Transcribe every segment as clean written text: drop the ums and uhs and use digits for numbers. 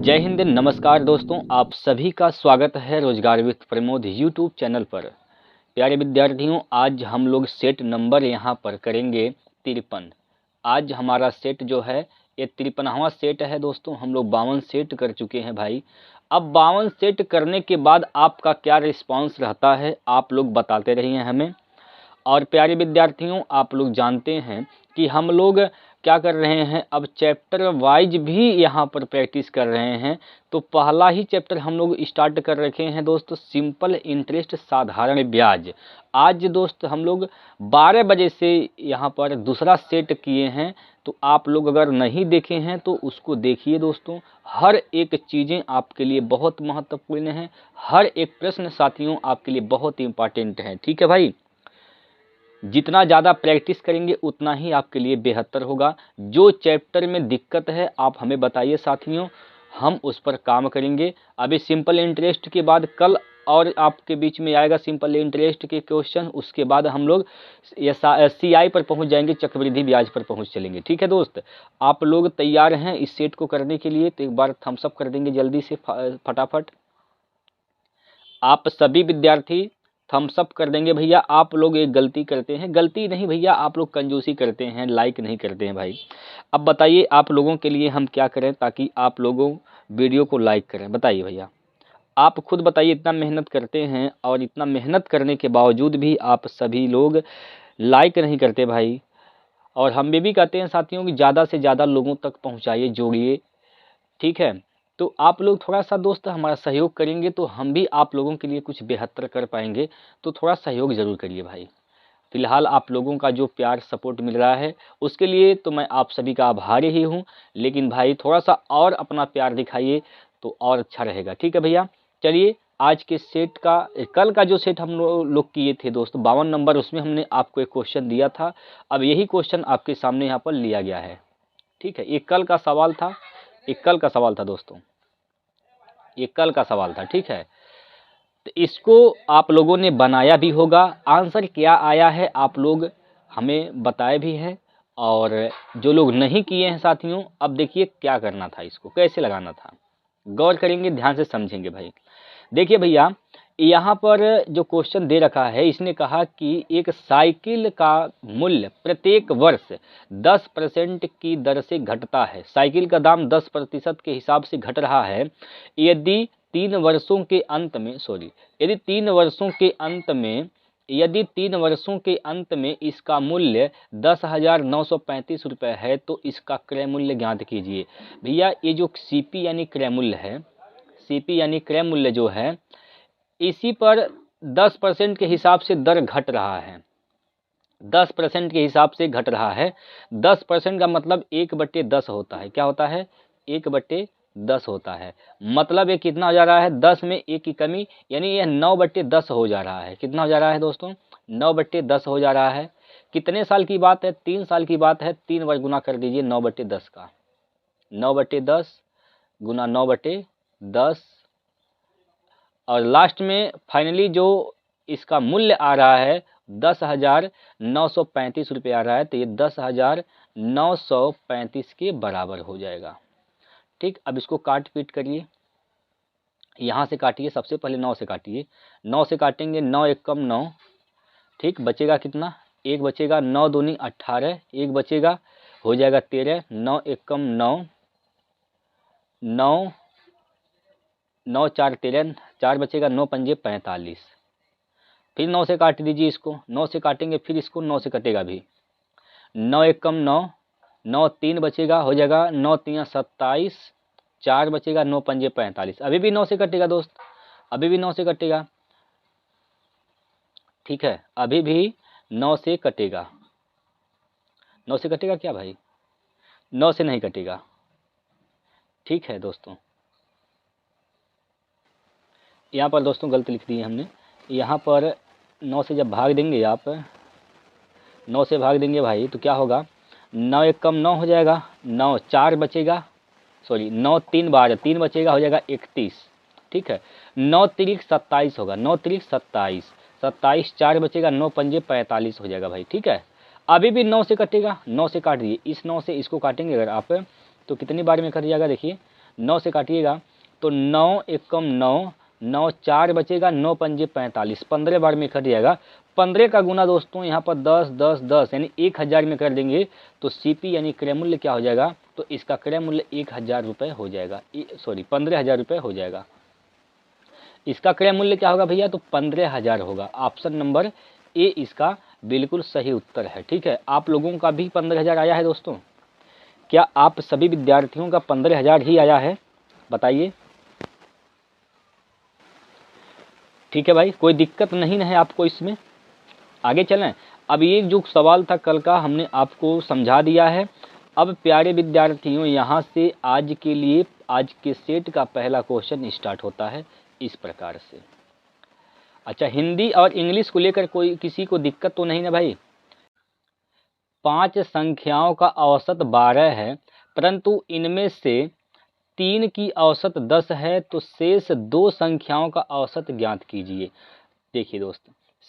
जय हिंद, नमस्कार दोस्तों। आप सभी का स्वागत है रोजगार विद प्रमोद यूट्यूब चैनल पर। प्यारे विद्यार्थियों, आज हम लोग सेट नंबर यहाँ पर करेंगे 53। आज हमारा सेट जो है ये 53वां सेट है दोस्तों। हम लोग 52 सेट कर चुके हैं भाई। अब 52 सेट करने के बाद आपका क्या रिस्पांस रहता है आप लोग बताते रहिए हमें। और प्यारे विद्यार्थियों, आप लोग जानते हैं कि हम लोग क्या कर रहे हैं, अब चैप्टर वाइज भी यहाँ पर प्रैक्टिस कर रहे हैं। तो पहला ही चैप्टर हम लोग स्टार्ट कर रखे हैं दोस्त, सिंपल इंटरेस्ट साधारण ब्याज। आज दोस्त हम लोग 12 बजे से यहाँ पर दूसरा सेट किए हैं। तो आप लोग अगर नहीं देखे हैं तो उसको देखिए दोस्तों। हर एक चीज़ें आपके लिए बहुत महत्वपूर्ण है, हर एक प्रश्न साथियों आपके लिए बहुत इंपॉर्टेंट है। ठीक है भाई, जितना ज़्यादा प्रैक्टिस करेंगे उतना ही आपके लिए बेहतर होगा। जो चैप्टर में दिक्कत है आप हमें बताइए साथियों, हम उस पर काम करेंगे। अभी सिंपल इंटरेस्ट के बाद कल और आपके बीच में आएगा सिंपल इंटरेस्ट के क्वेश्चन। उसके बाद हम लोग CI पर पहुंच जाएंगे, चक्रवृद्धि ब्याज पर पहुंच चलेंगे। ठीक है दोस्त, आप लोग तैयार हैं इस सेट को करने के लिए? तो एक बार थम्स अप कर देंगे जल्दी से फटाफट। आप सभी विद्यार्थी थम्स अप कर देंगे भैया। आप लोग एक गलती करते हैं, गलती नहीं भैया, आप लोग कंजूसी करते हैं, लाइक नहीं करते हैं भाई। अब बताइए आप लोगों के लिए हम क्या करें ताकि आप लोगों वीडियो को लाइक करें? बताइए भैया, आप खुद बताइए। इतना मेहनत करते हैं और इतना मेहनत करने के बावजूद भी आप सभी लोग लाइक नहीं करते भाई। और हम भी कहते हैं साथियों कि ज़्यादा से ज़्यादा लोगों तक पहुँचाइए, जोड़िए। ठीक है, तो आप लोग थोड़ा सा दोस्त हमारा सहयोग करेंगे तो हम भी आप लोगों के लिए कुछ बेहतर कर पाएंगे। तो थोड़ा सहयोग ज़रूर करिए भाई। फिलहाल आप लोगों का जो प्यार सपोर्ट मिल रहा है उसके लिए तो मैं आप सभी का आभारी ही हूँ, लेकिन भाई थोड़ा सा और अपना प्यार दिखाइए तो और अच्छा रहेगा। ठीक है भैया, चलिए आज के सेट का, कल का जो सेट हम लोग किए थे दोस्त 52 नंबर, उसमें हमने आपको एक क्वेश्चन दिया था। अब यही क्वेश्चन आपके सामने यहाँ पर लिया गया है। ठीक है, ये कल का सवाल था, ये कल का सवाल था दोस्तों, ये कल का सवाल था। ठीक है, तो इसको आप लोगों ने बनाया भी होगा। आंसर क्या आया है आप लोग हमें बताए भी हैं। और जो लोग नहीं किए हैं साथियों, अब देखिए क्या करना था, इसको कैसे लगाना था, गौर करेंगे, ध्यान से समझेंगे भाई। देखिए भैया, यहाँ पर जो क्वेश्चन दे रखा है, इसने कहा कि एक साइकिल का मूल्य प्रत्येक वर्ष 10% की दर से घटता है। साइकिल का दाम 10% के हिसाब से घट रहा है। यदि 3 वर्षों के अंत में यदि 3 वर्षों के अंत में यदि 3 वर्षों के अंत में इसका मूल्य 10,935 रुपये है तो इसका क्रय मूल्य ज्ञात कीजिए। भैया ये जो CP यानी क्रय मूल्य है, CP यानी क्रय मूल्य जो है, इसी पर 10% के हिसाब से दर घट रहा है। 10% के हिसाब से घट रहा है। 10% का मतलब 1/10 होता है। क्या होता है? 1/10 होता है। मतलब ये कितना हो जा रहा है? 10 में 1 की कमी, यानी ये 9/10 हो जा रहा है। कितना हो जा रहा है दोस्तों? 9/10 हो जा रहा है। कितने साल की बात है? 3 साल की बात है। 3 बार गुना कर दीजिए 9/10 का। 9/10 गुना 9/10, और लास्ट में फाइनली जो इसका मूल्य आ रहा है 10,935 रुपये आ रहा है। तो ये 10,935 के बराबर हो जाएगा। ठीक, अब इसको काट पीट करिए। यहाँ से काटिए, सबसे पहले 9 से काटिए। 9 से काटेंगे, 9 एकम 9। ठीक, बचेगा कितना? 1 बचेगा। 9 दूनी 18, 1 बचेगा, हो जाएगा 13। 9 एकम 9, 9 9 4 13, 4 बचेगा। 9 पंजे 45। फिर 9 से काट दीजिए इसको। 9 से काटेंगे, फिर इसको 9 से कटेगा भी। 9 एकम 9, 9 3 बचेगा, हो जाएगा। 9 3 27, 4 बचेगा। 9 पंजे 45। अभी भी 9 से कटेगा दोस्त, अभी भी 9 से कटेगा। ठीक है, अभी भी 9 से कटेगा। 9 से कटेगा क्या भाई? 9 से नहीं कटेगा। ठीक है दोस्तों, यहाँ पर दोस्तों गलत लिख दी है हमने। यहाँ पर 9 से जब भाग देंगे, आप 9 से भाग देंगे भाई तो क्या होगा? 9 एकम 9 हो जाएगा। 9 4 बचेगा, 9 3 12, 3 बचेगा, हो जाएगा 31। ठीक है, 9 3 27 होगा। 9 3 27, 27 4 बचेगा। 9 पंजे 45 हो जाएगा भाई। ठीक है, अभी भी 9 से कटेगा। 9 से काट दिए, इस 9 से इसको काटेंगे अगर आप तो कितनी बार में कट जाएगा? देखिए 9 से काटिएगा तो 9 एकम 9, 9 4 बचेगा, 9 पंजे 45, 15 बार में कट जाएगा। 15 का गुना दोस्तों यहाँ पर 10 10 10 यानी 1000 में कर देंगे तो CP यानी क्रय मूल्य क्या हो जाएगा, तो इसका क्रय मूल्य 1000 रुपये हो जाएगा, सॉरी 15,000 रुपये हो जाएगा। इसका क्रय मूल्य क्या होगा भैया, तो 15,000 होगा। ऑप्शन नंबर ए इसका बिल्कुल सही उत्तर है। ठीक है, आप लोगों का भी 15,000 आया है दोस्तों? क्या आप सभी विद्यार्थियों का 15,000 ही आया है, बताइए। ठीक है भाई, कोई दिक्कत नहीं है आपको इसमें, आगे चलें। अब ये जो सवाल था कल का हमने आपको समझा दिया है। अब प्यारे विद्यार्थियों यहाँ से आज के लिए आज के सेट का पहला क्वेश्चन स्टार्ट होता है इस प्रकार से। अच्छा, हिंदी और इंग्लिश को लेकर कोई किसी को दिक्कत तो नहीं ना भाई? 5 संख्याओं का औसत 12 है, परंतु इनमें से 3 की औसत 10 है, तो शेष 2 संख्याओं का औसत ज्ञात कीजिए। देखिए दोस्त,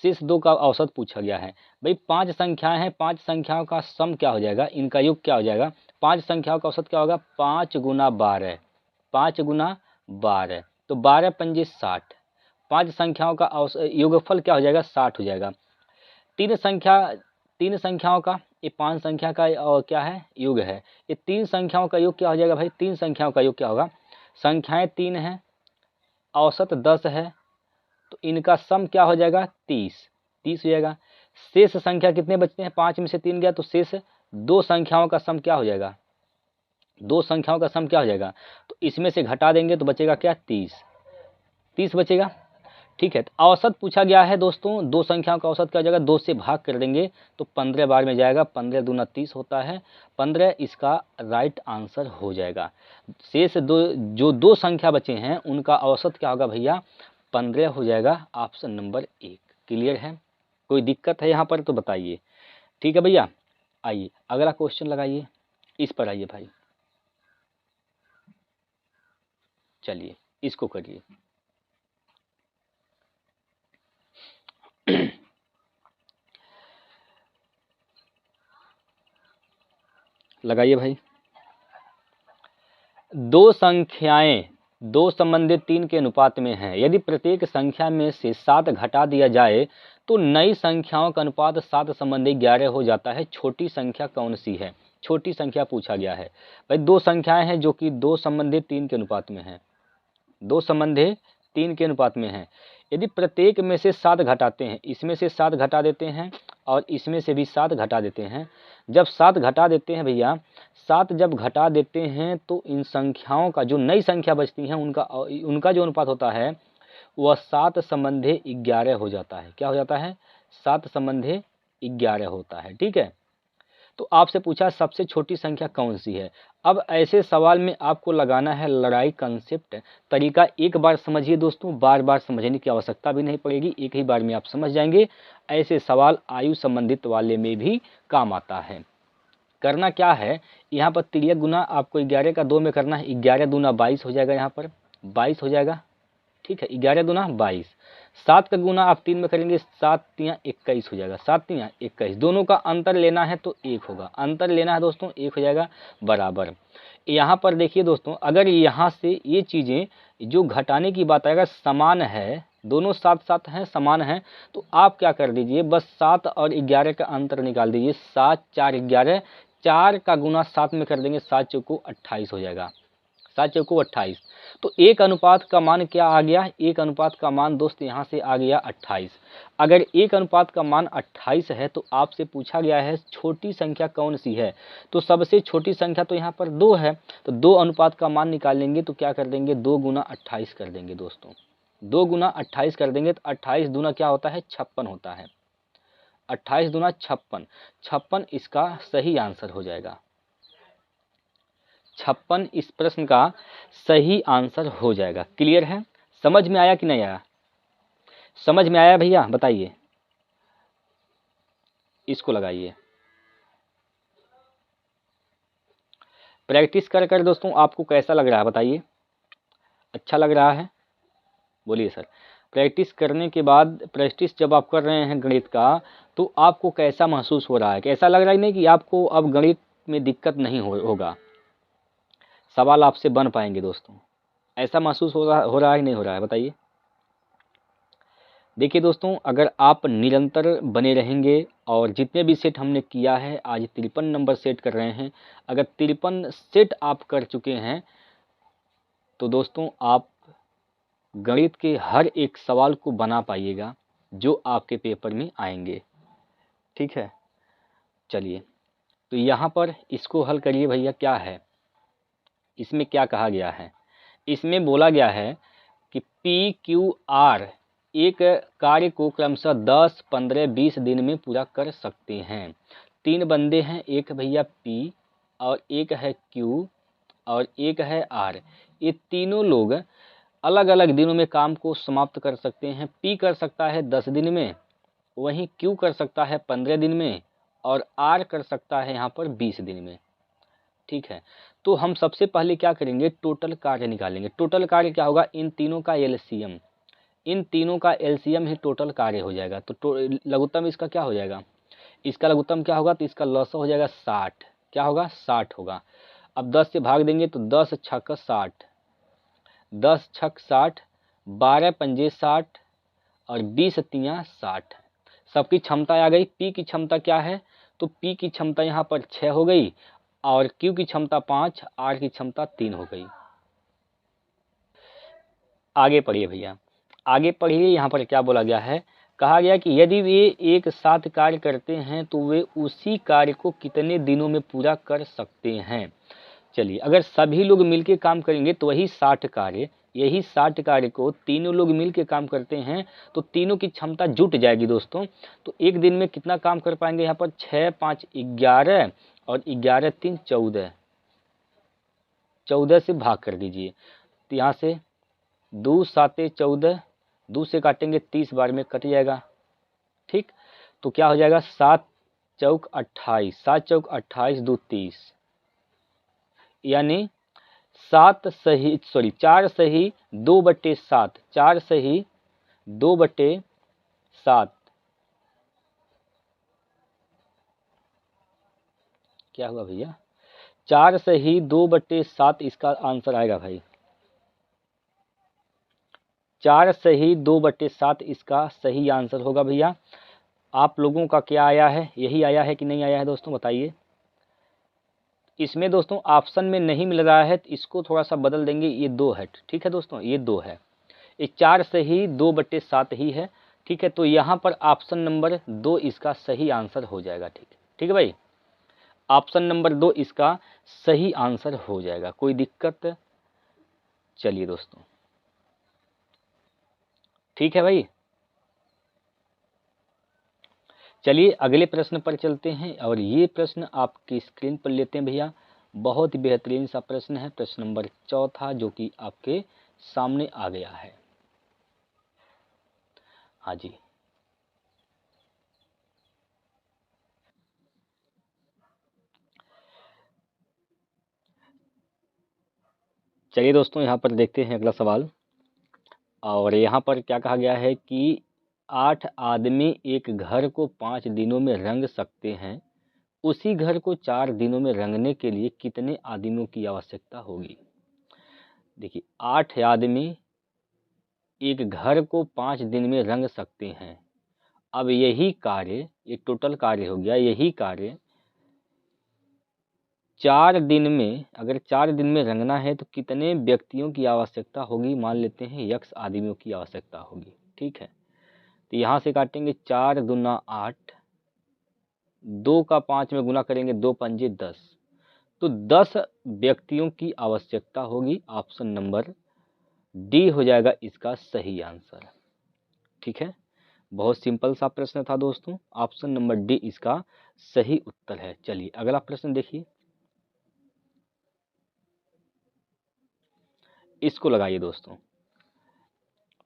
शेष 2 का औसत पूछा गया है। भाई 5 संख्याएं हैं, 5 संख्याओं का सम क्या हो जाएगा, इनका योग क्या हो जाएगा? 5 संख्याओं का औसत क्या होगा? 5 गुना 12, 5 गुना 12 तो 12 पंजे 60। 5 संख्याओं का योगफल क्या हो जाएगा? 60 हो जाएगा। 3 संख्याओं का, ये 5 संख्या का और क्या है, योग है। ये 3 संख्याओं का योग क्या हो जाएगा भाई? 3 संख्याओं का योग क्या होगा? संख्याएं 3 हैं, औसत 10 है, तो इनका सम क्या हो जाएगा? 30 हो जाएगा। शेष संख्या कितने बचते हैं? 5 में से 3 गया, तो शेष 2 संख्याओं का सम क्या हो जाएगा? 2 संख्याओं का सम क्या हो जाएगा? तो इसमें से घटा देंगे तो बचेगा क्या? 30 बचेगा। ठीक है, तो औसत पूछा गया है दोस्तों, 2 संख्याओं का औसत क्या हो जाएगा? 2 से भाग कर देंगे तो 15 बार में जाएगा, 15 दूना 30 होता है, 15 इसका राइट आंसर हो जाएगा। शेष जो 2 संख्या बचे हैं उनका औसत क्या होगा भैया? 15 हो जाएगा। ऑप्शन नंबर 1 क्लियर है? कोई दिक्कत है यहाँ पर तो बताइए। ठीक है भैया, आइए अगला क्वेश्चन लगाइए, इस पर आइए भाई, चलिए इसको करिए। लगाइए भाई। 2 संख्याएं 2 संबंधित 3 के अनुपात में हैं। यदि प्रत्येक संख्या में से 7 घटा दिया जाए तो नई संख्याओं का अनुपात 7 संबंधी 11 हो जाता है। छोटी संख्या कौन सी है? छोटी संख्या पूछा गया है भाई। 2 संख्याएं हैं जो कि 2 संबंधित 3 के अनुपात में हैं, 2 संबंधी 3 के अनुपात में हैं। यदि प्रत्येक में से 7 घटाते हैं, इसमें से 7 घटा देते हैं और इसमें से भी 7 घटा देते हैं। जब 7 घटा देते हैं भैया, 7 जब घटा देते हैं तो इन संख्याओं का जो नई संख्या बचती हैं उनका जो अनुपात होता है वह 7 संबंधी 11 हो जाता है। क्या हो जाता है? 7 संबंधी 11 होता है। ठीक है, तो आपसे पूछा सबसे छोटी संख्या कौन सी है। अब ऐसे सवाल में आपको लगाना है लड़ाई कंसेप्ट। तरीका एक बार समझिए दोस्तों, बार बार समझने की आवश्यकता भी नहीं पड़ेगी, एक ही बार में आप समझ जाएंगे। ऐसे सवाल आयु संबंधित वाले में भी काम आता है। करना क्या है, यहाँ पर तिर्यक गुना आपको 11 का 2 में करना है। 11 दूना 22 हो जाएगा, यहाँ पर 22 हो जाएगा। ठीक है, 11 दूना 22। 7 का गुना आप 3 में करेंगे, 7 तियाँ 21 हो जाएगा, 7 तियाँ 21। दोनों का अंतर लेना है तो 1 होगा, अंतर लेना है दोस्तों, 1 हो जाएगा बराबर। यहाँ पर देखिए दोस्तों, अगर यहाँ से ये चीज़ें जो घटाने की बात है अगर समान है, दोनों साथ साथ हैं, समान हैं, तो आप क्या कर दीजिए, बस 7 और 11 का अंतर निकाल दीजिए। 7 4 11, 4 का गुना 7 में कर देंगे, 7 चौको 28 हो जाएगा, 7 चौको 28। तो 1 अनुपात का मान क्या आ गया? 1 अनुपात का मान दोस्त यहाँ से आ गया 28। अगर 1 अनुपात का मान 28 है तो आपसे पूछा गया है छोटी संख्या कौन सी है। तो सबसे छोटी संख्या तो यहाँ पर 2 है, तो 2 अनुपात का मान निकालेंगे तो क्या कर देंगे? 2 गुना 28 कर देंगे दोस्तों, 2 गुना 28 कर देंगे तो 28 दूना क्या होता है? 56 होता है। 28 दूना 56, 56 इसका सही आंसर हो जाएगा। 56 इस प्रश्न का सही आंसर हो जाएगा। क्लियर है? समझ में आया कि नहीं आया? समझ में आया भैया? बताइए, इसको लगाइए। प्रैक्टिस कर कर दोस्तों आपको कैसा लग रहा है बताइए? अच्छा लग रहा है? बोलिए सर। प्रैक्टिस करने के बाद, प्रैक्टिस जब आप कर रहे हैं गणित का, तो आपको कैसा महसूस हो रहा है? कैसा लग रहा है नहीं कि आपको अब गणित में दिक्कत नहीं होगा? सवाल आपसे बन पाएंगे दोस्तों। ऐसा महसूस हो रहा है नहीं हो रहा है, बताइए। देखिए दोस्तों, अगर आप निरंतर बने रहेंगे और जितने भी सेट हमने किया है, आज 53 नंबर सेट कर रहे हैं, अगर 53 सेट आप कर चुके हैं तो दोस्तों आप गणित के हर एक सवाल को बना पाइएगा जो आपके पेपर में आएंगे। ठीक है, चलिए तो यहाँ पर इसको हल करिए भैया। क्या है इसमें, क्या कहा गया है? इसमें बोला गया है कि पी क्यू आर एक कार्य को क्रमशः 10, 15, 20 दिन में पूरा कर सकते हैं। 3 बंदे हैं, एक भैया पी और एक है क्यू और एक है आर। ये तीनों लोग अलग अलग दिनों में काम को समाप्त कर सकते हैं। पी कर सकता है 10 दिन में, वहीं क्यू कर सकता है 15 दिन में और आर कर सकता है यहाँ पर 20 दिन में। ठीक है, तो हम सबसे पहले क्या करेंगे, टोटल कार्य निकालेंगे। टोटल कार्य क्या होगा, इन तीनों का एलसीएम, इन तीनों का एलसीएम ही टोटल कार्य हो जाएगा। तो लघुत्तम इसका क्या हो जाएगा, इसका लघुत्तम क्या होगा, तो इसका लॉस हो जाएगा 60। क्या होगा, 60 होगा। अब 10 से भाग देंगे तो 10 छक्का 60, 10 छक 60, 12 पंजे 60 और 20 तियाँ 60। सबकी क्षमता आ गई। पी की क्षमता क्या है, तो पी की क्षमता यहाँ पर 6 हो गई और क्यू की क्षमता 5, आर की क्षमता 3 हो गई। आगे पढ़िए भैया, आगे पढ़िए। यहाँ पर क्या बोला गया है, कहा गया कि यदि वे एक साथ कार्य करते हैं तो वे उसी कार्य को कितने दिनों में पूरा कर सकते हैं। चलिए, अगर सभी लोग मिलकर काम करेंगे तो वही 60 कार्य, यही 60 कार्य को तीनों लोग मिलकर काम करते हैं तो तीनों की क्षमता जुट जाएगी दोस्तों। तो एक दिन में कितना काम कर पाएंगे, यहाँ पर 6, 5, 11 और 11, 3, 14, 14 से भाग कर दीजिए। तो यहाँ से 2 7 14, 2 से काटेंगे 30 बार में कट जाएगा। ठीक, तो क्या हो जाएगा, 7 चौक 28, 7 चौक 28, 2 30, यानी 4 सही 2/7, 4 सही 2/7। क्या हुआ भैया, 4 सही 2/7 इसका आंसर आएगा भाई। 4 सही 2/7 इसका सही आंसर होगा भैया। आप लोगों का क्या आया है, यही आया है कि नहीं आया है दोस्तों, बताइए। इसमें दोस्तों ऑप्शन में नहीं मिल रहा है तो इसको थोड़ा सा बदल देंगे, ये 2 है। ठीक है दोस्तों, ये 2 है, ये 4 सही 2/7 ही है। ठीक है, तो यहाँ पर ऑप्शन नंबर 2 इसका सही आंसर हो जाएगा। ठीक, ठीक है भाई, ऑप्शन नंबर 2 इसका सही आंसर हो जाएगा, कोई दिक्कत। चलिए दोस्तों, ठीक है भाई, चलिए अगले प्रश्न पर चलते हैं और ये प्रश्न आपकी स्क्रीन पर लेते हैं भैया। बहुत ही बेहतरीन सा प्रश्न है, प्रश्न नंबर 4 जो कि आपके सामने आ गया है। हाँ जी, चलिए दोस्तों यहाँ पर देखते हैं अगला सवाल। और यहाँ पर क्या कहा गया है कि 8 आदमी एक घर को 5 दिनों में रंग सकते हैं, उसी घर को 4 दिनों में रंगने के लिए कितने आदमियों की आवश्यकता होगी। देखिए, 8 आदमी एक घर को 5 दिन में रंग सकते हैं। अब यही कार्य, ये टोटल कार्य हो गया, यही कार्य 4 दिन में, अगर 4 दिन में रंगना है तो कितने व्यक्तियों की आवश्यकता होगी, मान लेते हैं x आदमियों की आवश्यकता होगी। ठीक है, तो यहाँ से काटेंगे 4 दूना 8, 2 का 5 में गुना करेंगे 2 पंजे 10, तो 10 व्यक्तियों की आवश्यकता होगी। ऑप्शन नंबर डी हो जाएगा इसका सही आंसर। ठीक है, बहुत सिंपल सा प्रश्न था दोस्तों, ऑप्शन नंबर डी इसका सही उत्तर है। चलिए अगला प्रश्न देखिए, इसको लगाइए दोस्तों।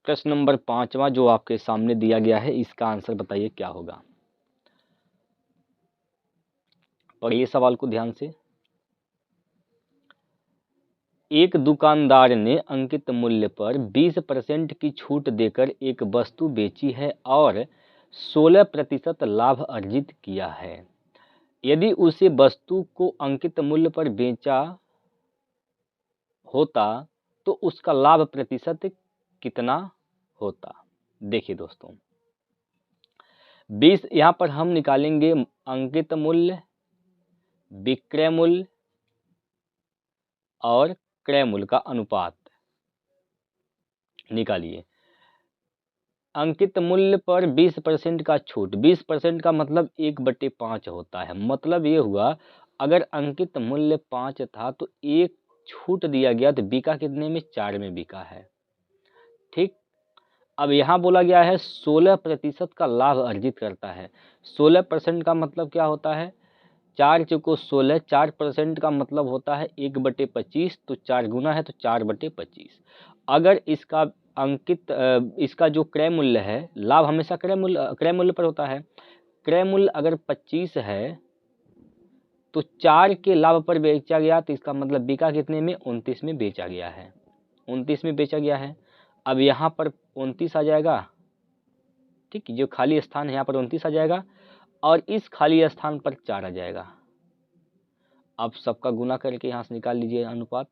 प्रश्न नंबर 5वां जो आपके सामने दिया गया है, इसका आंसर बताइए क्या होगा। पढ़िए सवाल को ध्यान से। एक दुकानदार ने अंकित मूल्य पर 20% की छूट देकर एक वस्तु बेची है और 16% लाभ अर्जित किया है। यदि उसे वस्तु को अंकित मूल्य पर बेचा होता तो उसका लाभ प्रतिशत कितना होता। देखिए दोस्तों, 20 यहाँ पर हम निकालेंगे अंकित मूल्य, विक्रय मूल्य और क्रय मूल्य का अनुपात निकालिए। अंकित मूल्य पर 20% का छूट, 20% का मतलब 1/5 होता है। मतलब ये हुआ, अगर अंकित मूल्य 5 था तो एक छूट दिया गया तो बिका कितने में, 4 में बिका है। ठीक, अब यहाँ बोला गया है 16% का लाभ अर्जित करता है। 16% का मतलब क्या होता है, 4 चौको 16, 4% का मतलब होता है 1/25, तो 4 गुना है तो 4/25। अगर इसका अंकित इसका जो क्रय मूल्य है, लाभ हमेशा क्रय मूल्य पर होता है। क्रय मूल्य अगर 25 है तो 4 के लाभ पर बेचा गया तो इसका मतलब बिका कितने में, 29 में बेचा गया है। 29 में बेचा गया है। अब यहाँ पर 29 आ जाएगा। ठीक, जो खाली स्थान है यहाँ पर 29 आ जाएगा और इस खाली स्थान पर 4 आ जाएगा। अब सबका गुना करके यहाँ से निकाल लीजिए अनुपात।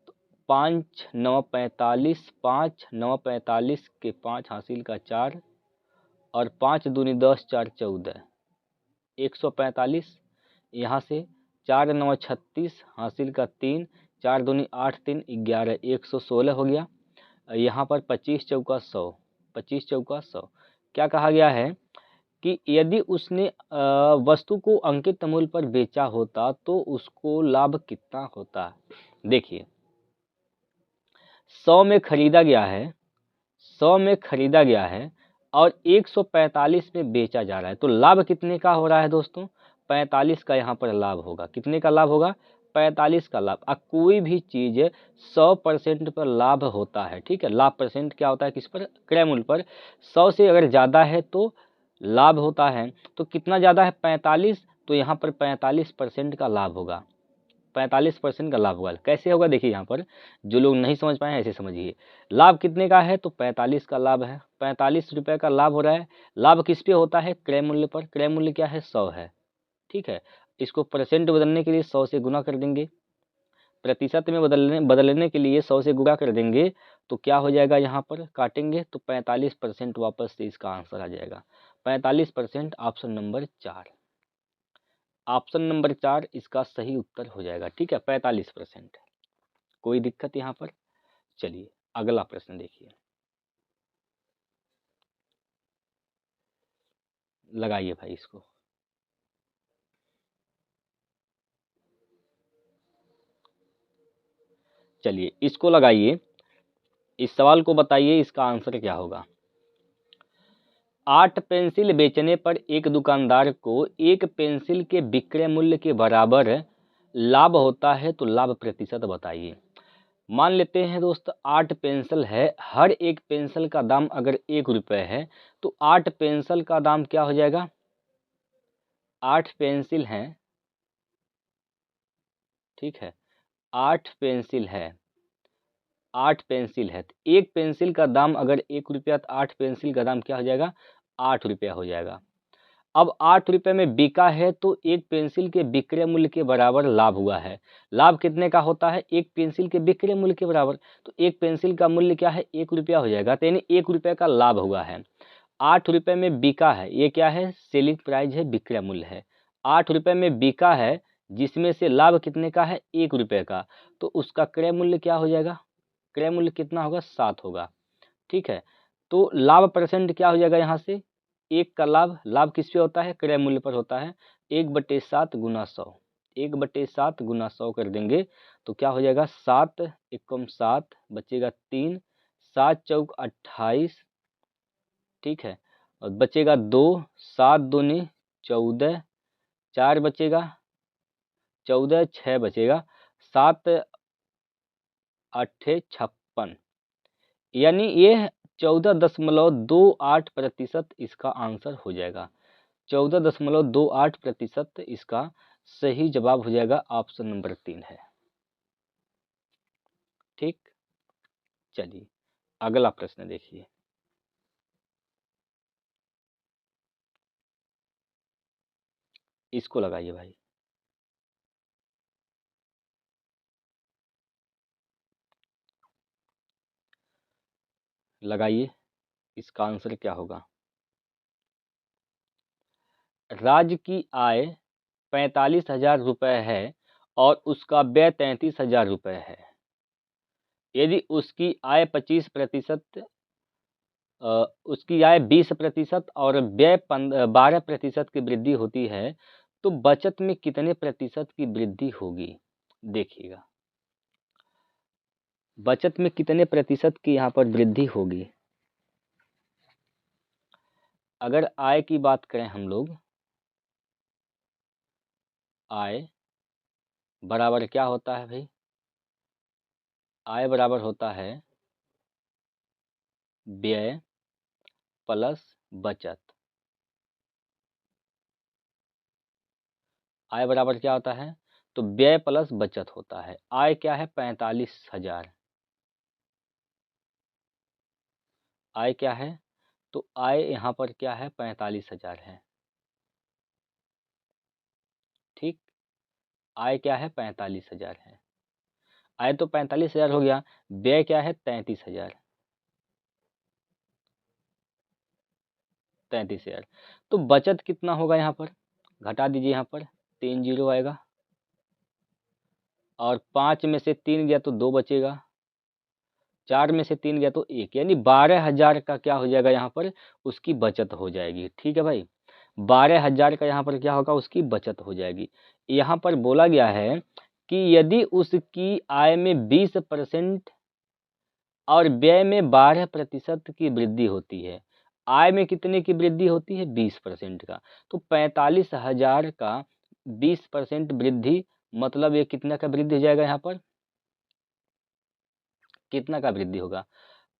तो 5 9 45, 5 9 45 के 5 हासिल का 4 और 5 दूनी 10, 4 14, 145। यहाँ से 4 9 36 हासिल का 3, 4 दूनी 8 3 11, 116 हो गया। यहाँ पर 25 चौका 100, 25 चौका 100। क्या कहा गया है कि यदि उसने वस्तु को अंकित मूल्य पर बेचा होता तो उसको लाभ कितना होता। देखिए, 100 में खरीदा गया है, 100 में खरीदा गया है और 145 में बेचा जा रहा है, तो लाभ कितने का हो रहा है दोस्तों, 45 का यहाँ पर लाभ होगा। कितने का लाभ होगा, 45 का लाभ। अब कोई भी चीज 100% पर लाभ होता है। ठीक है, लाभ परसेंट क्या होता है, किस पर, क्रय मूल्य पर। 100 से अगर ज़्यादा है तो लाभ होता है। तो कितना ज़्यादा है, 45, तो यहाँ पर 45% का लाभ होगा। 45% का लाभ होगा। कैसे होगा, देखिए यहाँ पर जो लोग नहीं समझ पाए हैं ऐसे समझिए। लाभ कितने का है, तो 45 का लाभ है। 45 रुपये का लाभ हो रहा है। लाभ किस पे होता है, क्रय मूल्य पर। क्रय मूल्य क्या है, 100 है। ठीक है, इसको परसेंट बदलने के लिए 100 से गुना कर देंगे। प्रतिशत में बदलने के लिए 100 से गुणा कर देंगे तो क्या हो जाएगा, यहाँ पर काटेंगे तो 45% वापस से इसका आंसर आ जाएगा। 45% ऑप्शन नंबर 4, ऑप्शन नंबर 4 इसका सही उत्तर हो जाएगा। ठीक है, 45%। कोई दिक्कत यहाँ पर। चलिए अगला प्रश्न देखिए, लगाइए भाई इसको। चलिए इसको लगाइए, इस सवाल को बताइए इसका आंसर क्या होगा। 8 पेंसिल बेचने पर एक दुकानदार को एक पेंसिल के विक्रय मूल्य के बराबर लाभ होता है, तो लाभ प्रतिशत बताइए। मान लेते हैं दोस्त 8 पेंसिल है, हर एक पेंसिल का दाम अगर 1 रुपये है तो 8 पेंसिल का दाम क्या हो जाएगा, 8 पेंसिल हैं, ठीक है, 8 पेंसिल है, 8 पेंसिल है तो एक पेंसिल का दाम अगर 1 रुपया तो 8 पेंसिल का दाम क्या हो जाएगा, 8 रुपया हो जाएगा। अब 8 रुपये में बिका है तो एक पेंसिल के विक्रय मूल्य के बराबर लाभ हुआ है। लाभ कितने का होता है, एक पेंसिल के विक्रय मूल्य के बराबर। तो एक पेंसिल का मूल्य क्या है, 1 रुपया हो जाएगा, तो यानी 1 रुपये का लाभ हुआ है। 8 रुपये में बिका है, ये क्या है, सेलिंग प्राइस है, विक्रय मूल्य है। 8 रुपये में बिका है जिसमें से लाभ कितने का है, 1 रुपये का, तो उसका क्रय मूल्य क्या हो जाएगा, क्रय मूल्य कितना होगा, 7 होगा। ठीक है, तो लाभ परसेंट क्या हो जाएगा, यहाँ से एक का लाभ, लाभ किस पे होता है, क्रय मूल्य पर होता है। 1/7 गुना 100, 1/7 गुना 100 कर देंगे तो क्या हो जाएगा, 7 एकम 7 बचेगा 3, 7 चौक 28, ठीक है, और बचेगा 2, 7 दूनी 14, 4 बचेगा 14, 6 बचेगा, 7 अट्ठे 56, यानी ये 14.28% इसका आंसर हो जाएगा। 14.28% इसका सही जवाब हो जाएगा, ऑप्शन नंबर 3 है। ठीक, चलिए अगला प्रश्न देखिए, इसको लगाइए भाई। लगाइए इसका आंसर क्या होगा। राज्य की आय 45,000 रुपये है और उसका व्यय 33,000 रुपये है। यदि उसकी आय 25%, उसकी आय 20% और व्यय 12% की वृद्धि होती है तो बचत में कितने प्रतिशत की वृद्धि होगी। देखिएगा बचत में कितने प्रतिशत की यहाँ पर वृद्धि होगी। अगर आय की बात करें हम लोग, आय बराबर क्या होता है भाई, आय बराबर होता है व्यय प्लस बचत। आय बराबर क्या होता है, तो व्यय प्लस बचत होता है। आय क्या है 45,000, आय क्या है, तो आय यहाँ पर क्या है 45,000 है। ठीक, आय क्या है 45,000 है। आय तो 45,000 हो गया, व्यय क्या है 33,000, 33,000। तो बचत कितना होगा यहाँ पर, घटा दीजिए, यहाँ पर 3 जीरो आएगा और 5 में से 3 गया तो 2 बचेगा, 4 में से 3 गया तो 1, यानी 12,000 का क्या हो जाएगा यहाँ पर, उसकी बचत हो जाएगी। ठीक है भाई, 12,000 का यहाँ पर क्या होगा, उसकी बचत हो जाएगी। यहाँ पर बोला गया है कि यदि उसकी आय में 20% और व्यय में 12% की वृद्धि होती है। आय में कितने की वृद्धि होती है, 20% का, तो 45,000 का 20% वृद्धि, मतलब ये कितना का वृद्धि हो जाएगा, यहाँ पर कितना का वृद्धि होगा,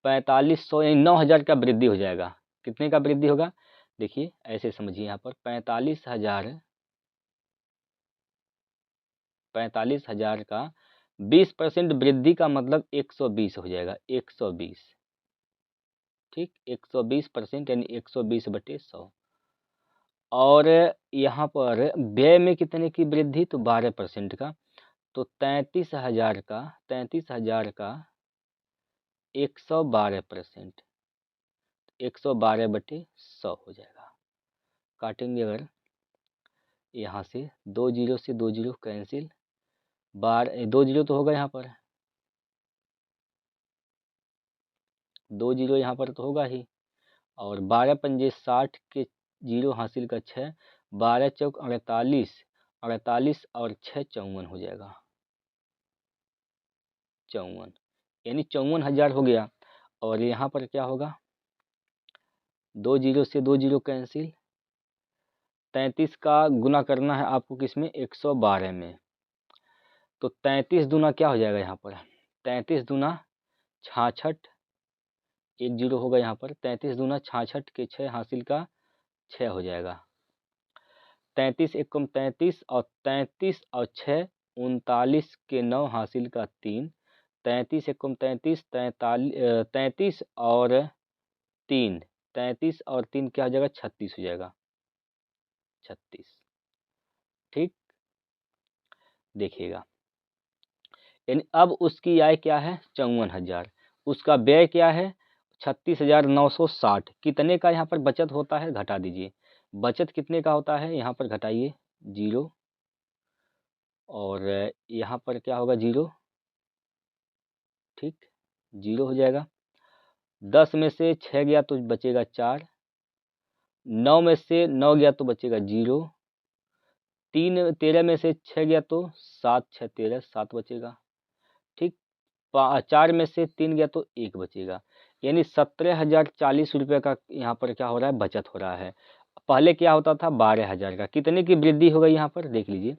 4500 यानी 9,000 का वृद्धि हो जाएगा। कितने का वृद्धि होगा, देखिए ऐसे समझिए, यहाँ पर 45,000 का 20% वृद्धि का मतलब 120 हो जाएगा, 120। ठीक, 120% यानी 120/100। और यहाँ पर व्यय में कितने की वृद्धि, तो 12% का, तो 33,000 का 112%, 112/100 हो जाएगा। काटेंगे अगर यहाँ से, 2 जीरो से 2 जीरो कैंसिल, 2 जीरो तो होगा यहाँ पर, 2 जीरो यहाँ पर तो होगा ही, और 12 पंजे 60 के जीरो हासिल का 6, 12 चौक 48, 48 और 6 54 हो जाएगा, 54, यानी 54,000 हो गया। और यहाँ पर क्या होगा, 2 जीरो से 2 जीरो कैंसिल, 33 का गुना करना है आपको किसमें, 112 में, तो 33 दूना क्या हो जाएगा यहाँ पर, 33 दूना 66, 1 जीरो होगा यहाँ पर, 33 दूना 66 के 6 हासिल का 6 हो जाएगा, 33 एकम 33 और 33 और 6 39 के 9 हासिल का 3, 33 एकम 33, 33 और 3, 33 और 3 क्या हो जाएगा, 36 हो जाएगा, 36। ठीक, देखिएगा, यानी अब उसकी आय क्या है 54,000, उसका व्यय क्या है 36,960। कितने का यहाँ पर बचत होता है, घटा दीजिए, बचत कितने का होता है, यहाँ पर घटाइए जीरो, और यहाँ पर क्या होगा जीरो, ठीक, जीरो हो जाएगा। 10 में से 6 गया तो बचेगा 4, 9 में से 9 गया तो बचेगा जीरो, 13 में से 6 गया तो 7 6 13, 7 बचेगा। ठीक, 4 में से 3 गया तो 1 बचेगा, यानी 17,040 रुपये का यहाँ पर क्या हो रहा है, बचत हो रहा है। पहले क्या होता था 12,000 का, कितने की वृद्धि हो गई यहाँ पर देख लीजिए,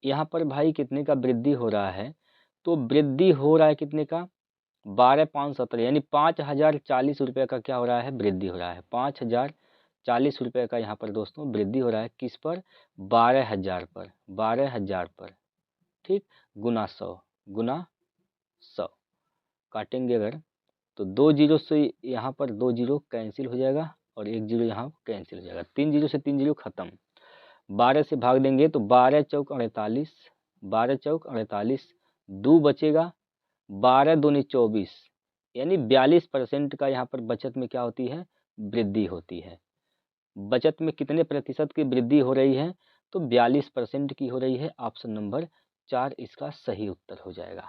यहाँ पर भाई कितने का वृद्धि हो रहा है, तो वृद्धि हो रहा है कितने का, 12,517, यानी 5,040 रुपये का क्या हो रहा है, वृद्धि हो रहा है, 5,040 रुपये का यहाँ पर दोस्तों वृद्धि हो रहा है, किस पर, 12,000 पर, 12,000 पर। ठीक, गुना 100, गुना 100, काटेंगे अगर तो 2 जीरो से यहाँ पर 2 जीरो कैंसिल हो जाएगा और 1 जीरो यहाँ कैंसिल हो जाएगा, 3 जीरो से 3 जीरो खत्म, 12 से भाग देंगे तो 12 चौक 48, 12 चौक 48, 2 बचेगा, 12 दूनी 24, यानी 42% का यहाँ पर बचत में क्या होती है, वृद्धि होती है। बचत में कितने प्रतिशत की वृद्धि हो रही है, तो 42% की हो रही है। ऑप्शन नंबर 4 इसका सही उत्तर हो जाएगा।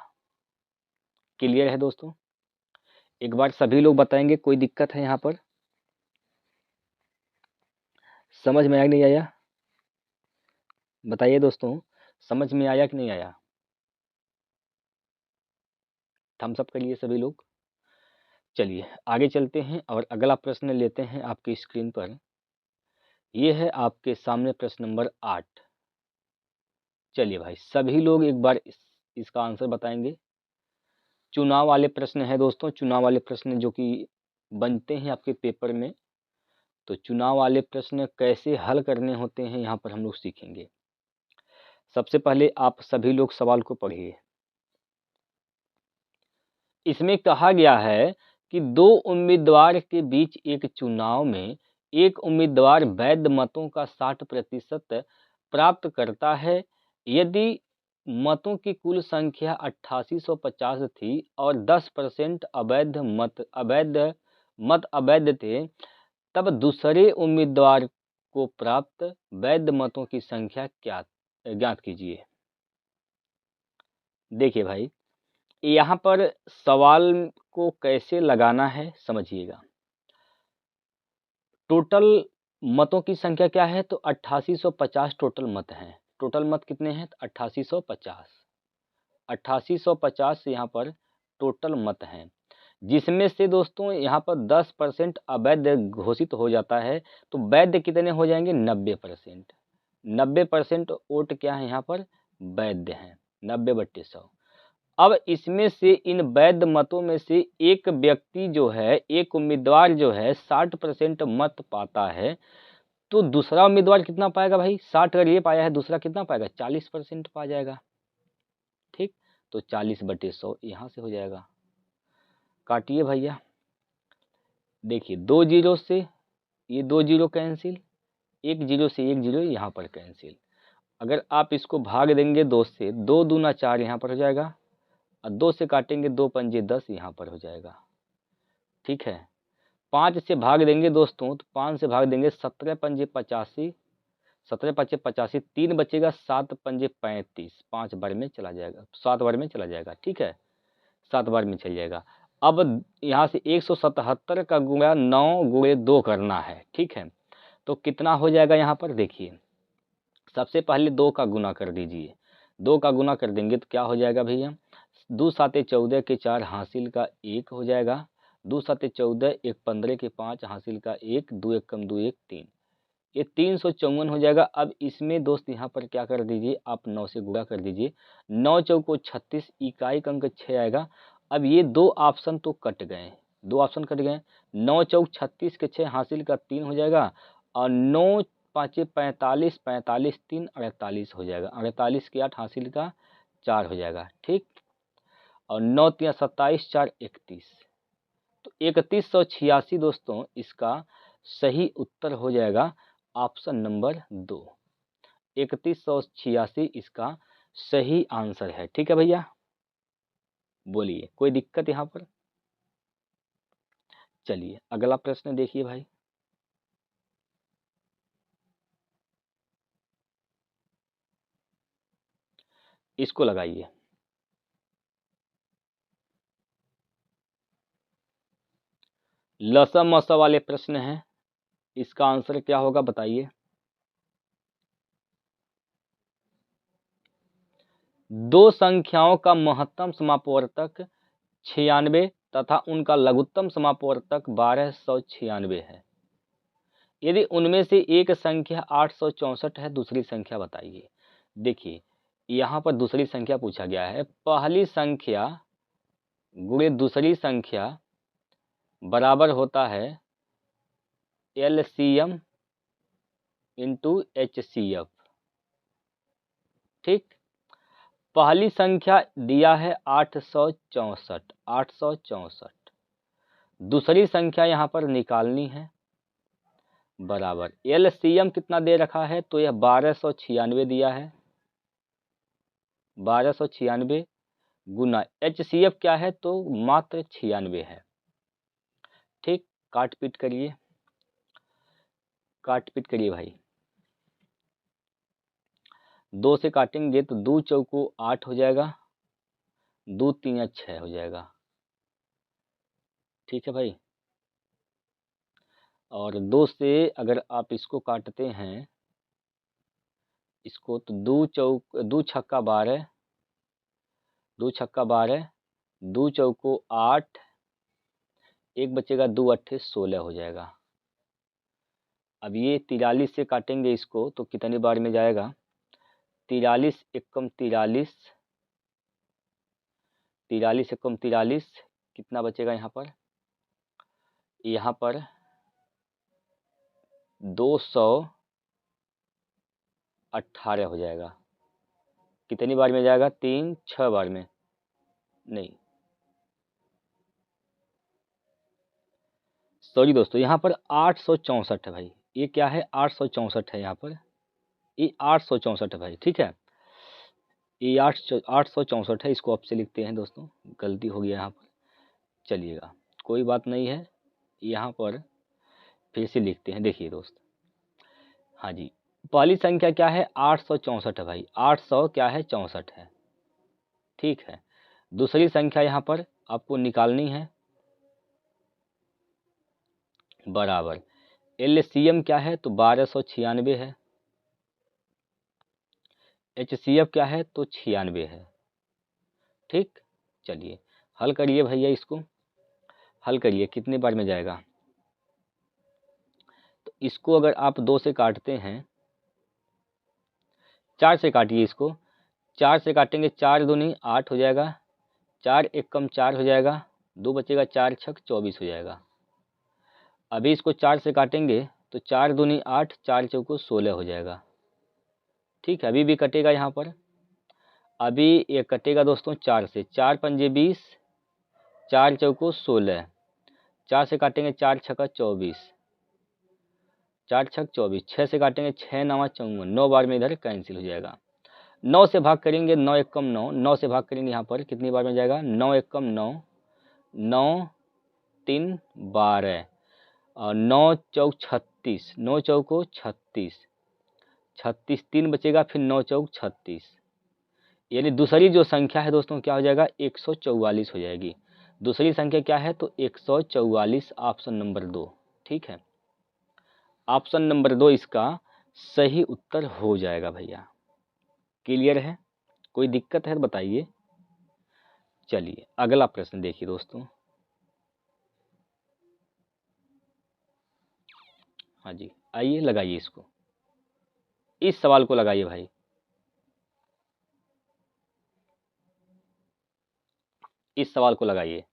क्लियर है दोस्तों? एक बार सभी लोग बताएंगे, कोई दिक्कत है यहाँ पर? समझ में आया कि नहीं आया? बताइए दोस्तों, समझ में आया कि नहीं आया? थम्स अप करिए सभी लोग। चलिए आगे चलते हैं और अगला प्रश्न लेते हैं आपकी स्क्रीन पर। ये है आपके सामने प्रश्न नंबर 8। चलिए भाई सभी लोग एक बार इसका आंसर बताएंगे। चुनाव वाले प्रश्न है दोस्तों, चुनाव वाले प्रश्न जो कि बनते हैं आपके पेपर में। तो चुनाव वाले प्रश्न कैसे हल करने होते हैं यहाँ पर हम लोग सीखेंगे। सबसे पहले आप सभी लोग सवाल को पढ़िए। इसमें कहा गया है कि दो उम्मीदवार के बीच एक चुनाव में एक उम्मीदवार वैध मतों का 60% प्राप्त करता है। यदि मतों की कुल संख्या 8850 थी और 10% अवैध थे, तब दूसरे उम्मीदवार को प्राप्त वैध मतों की संख्या क्या ज्ञात कीजिए। देखिए भाई, यहाँ पर सवाल को कैसे लगाना है समझिएगा। टोटल मतों की संख्या क्या है, तो 8850 टोटल मत हैं। टोटल मत कितने हैं, 8850। 8850 यहाँ पर टोटल मत हैं, जिसमें से दोस्तों यहाँ पर 10% अवैध घोषित हो जाता है। तो वैध कितने हो जाएंगे, 90%। 90% वोट क्या है यहाँ पर, वैध हैं, 90/100। अब इसमें से इन वैध मतों में से एक व्यक्ति जो है, एक उम्मीदवार जो है 60% मत पाता है, तो दूसरा उम्मीदवार कितना पाएगा भाई, 60 अगर ये पाया है, दूसरा कितना पाएगा, 40% पा जाएगा। ठीक, तो 40/100 यहाँ से हो जाएगा। काटिए भैया। देखिए 2 जीरो से ये 2 जीरो कैंसिल, 1 जीरो से 1 जीरो यहाँ पर कैंसिल। अगर आप इसको भाग देंगे 2 से, 2 दूना 4 यहाँ पर हो जाएगा, और 2 से काटेंगे 2 पंजे 10 यहाँ पर हो जाएगा। ठीक है, 5 से भाग देंगे दोस्तों, तो 5 से भाग देंगे 17 पंजे 85, 17 पंजे 85, 3 बचेगा, 7 पंजे 35, 5 बार में चला जाएगा, 7 बार में चला जाएगा। ठीक है, 7 बार में चल जाएगा। अब यहाँ से 177 का गुणा 9 गुणे 2 करना है। ठीक है, तो कितना हो जाएगा यहाँ पर, देखिए सबसे पहले 2 का गुना कर दीजिए। 2 का गुना कर देंगे तो क्या हो जाएगा भैया, 2 साते 14 के 4 हासिल का 1 हो जाएगा। 2 साते 14, 1 15 के 5 हासिल का 1, 2 1 कम 2 1 3, ये 354 हो जाएगा। अब इसमें दोस्त यहाँ पर क्या कर दीजिए, आप 9 से गुणा कर दीजिए। 9 चौको 36, इकाई का अंक 6 आएगा। अब ये 2 ऑप्शन तो कट गए, 2 ऑप्शन कट गए। 9 चौक 36 के 6 हासिल का 3 हो जाएगा, और 9 पाँचे 45, 45 3 48 हो जाएगा। 48 के 8 हासिल का 4 हो जाएगा। ठीक, और 9 3 27, 4 31, तो 3186 दोस्तों इसका सही उत्तर हो जाएगा। ऑप्शन नंबर 2, 3186 इसका सही आंसर है। ठीक है भैया, बोलिए कोई दिक्कत यहाँ पर? चलिए अगला प्रश्न देखिए भाई। इसको लगाइए। लसा मसा वाले प्रश्न हैं, इसका आंसर क्या होगा बताइए। दो संख्याओं का महत्तम समापवर्तक 96 तथा उनका लघुत्तम समापवर्तक 1296 है। यदि उनमें से एक संख्या 864 है, दूसरी संख्या बताइए। देखिए यहाँ पर दूसरी संख्या पूछा गया है। पहली संख्या गुणे दूसरी संख्या बराबर होता है LCM इंटू HCF। ठीक, पहली संख्या दिया है 864, 864। दूसरी संख्या यहाँ पर निकालनी है, बराबर LCM कितना दे रखा है, तो यह 1296 दिया है। 1296 गुना HCF क्या है तो मात्र 96 है। ठीक, काट पीट करिए, काट पीट करिए भाई। 2 से काटेंगे तो 2 चौको 8 हो जाएगा, 2 तीन 6 हो जाएगा। ठीक है भाई, और 2 से अगर आप इसको काटते हैं, इसको तो 2 छक्का 12, 2 छक्का 12, 2 चौको 8, एक बचेगा 2 अट्ठे 16 हो जाएगा। अब ये 43 से काटेंगे इसको तो कितनी बार में जाएगा, 43 एकम 43, 43 एकम 43, कितना बचेगा यहाँ पर, यहाँ पर 218 हो जाएगा। कितनी बार में जाएगा, 3 6 बार में, नहीं सॉरी दोस्तों, यहाँ पर 864 है भाई। ये क्या है, 864 है यहाँ पर, ये 864 है भाई। ठीक है, ये 864 है, इसको आपसे लिखते हैं दोस्तों, गलती हो गया यहाँ पर, चलिएगा कोई बात नहीं है, यहाँ पर फिर से लिखते हैं। देखिए दोस्त, हाँ जी, पहली संख्या क्या है, 864 है भाई, 800 क्या है 64 है। ठीक है, दूसरी संख्या यहाँ पर आपको निकालनी है, बराबर LCM क्या है तो 1296 है, HCF क्या है तो 96 है। ठीक, चलिए हल करिए भैया, इसको हल करिए, कितने बार में जाएगा। तो इसको अगर आप 2 से काटते हैं, 4 से काटिए इसको, 4 से काटेंगे 4 दूनी 8 हो जाएगा, 4 एकम 4 हो जाएगा, 2 बचेगा 4 छक 24 हो जाएगा। अभी इसको 4 से काटेंगे तो 4 दूनी 8, 4 चौको 16 हो जाएगा। ठीक है, अभी भी कटेगा यहाँ पर, अभी ये कटेगा दोस्तों 4 से, 4 पंजे 20, 4 चौको 16, 4 से काटेंगे 4 छक्का 24, 4 छक 24, 6 से काटेंगे 6 नवा 54, 9 बार में इधर कैंसिल हो जाएगा। 9 से भाग करेंगे, 9 एकम 9, 9 से भाग करेंगे यहाँ पर कितनी बार में जाएगा, 9 एकम 9, 9 3 12, और 9 चौक 36, 9 चौको 36, 36 3 बचेगा, फिर 9 चौक 36, यानी दूसरी जो संख्या है दोस्तों क्या हो जाएगा, 144 हो जाएगी। दूसरी संख्या क्या है तो 144, ऑप्शन नंबर 2। ठीक है, ऑप्शन नंबर 2 इसका सही उत्तर हो जाएगा भैया। क्लियर है, कोई दिक्कत है तो बताइए। चलिए अगला प्रश्न देखिए दोस्तों, हाँ जी आइए लगाइए इसको, इस सवाल को लगाइए भाई। इस सवाल को लगाइए,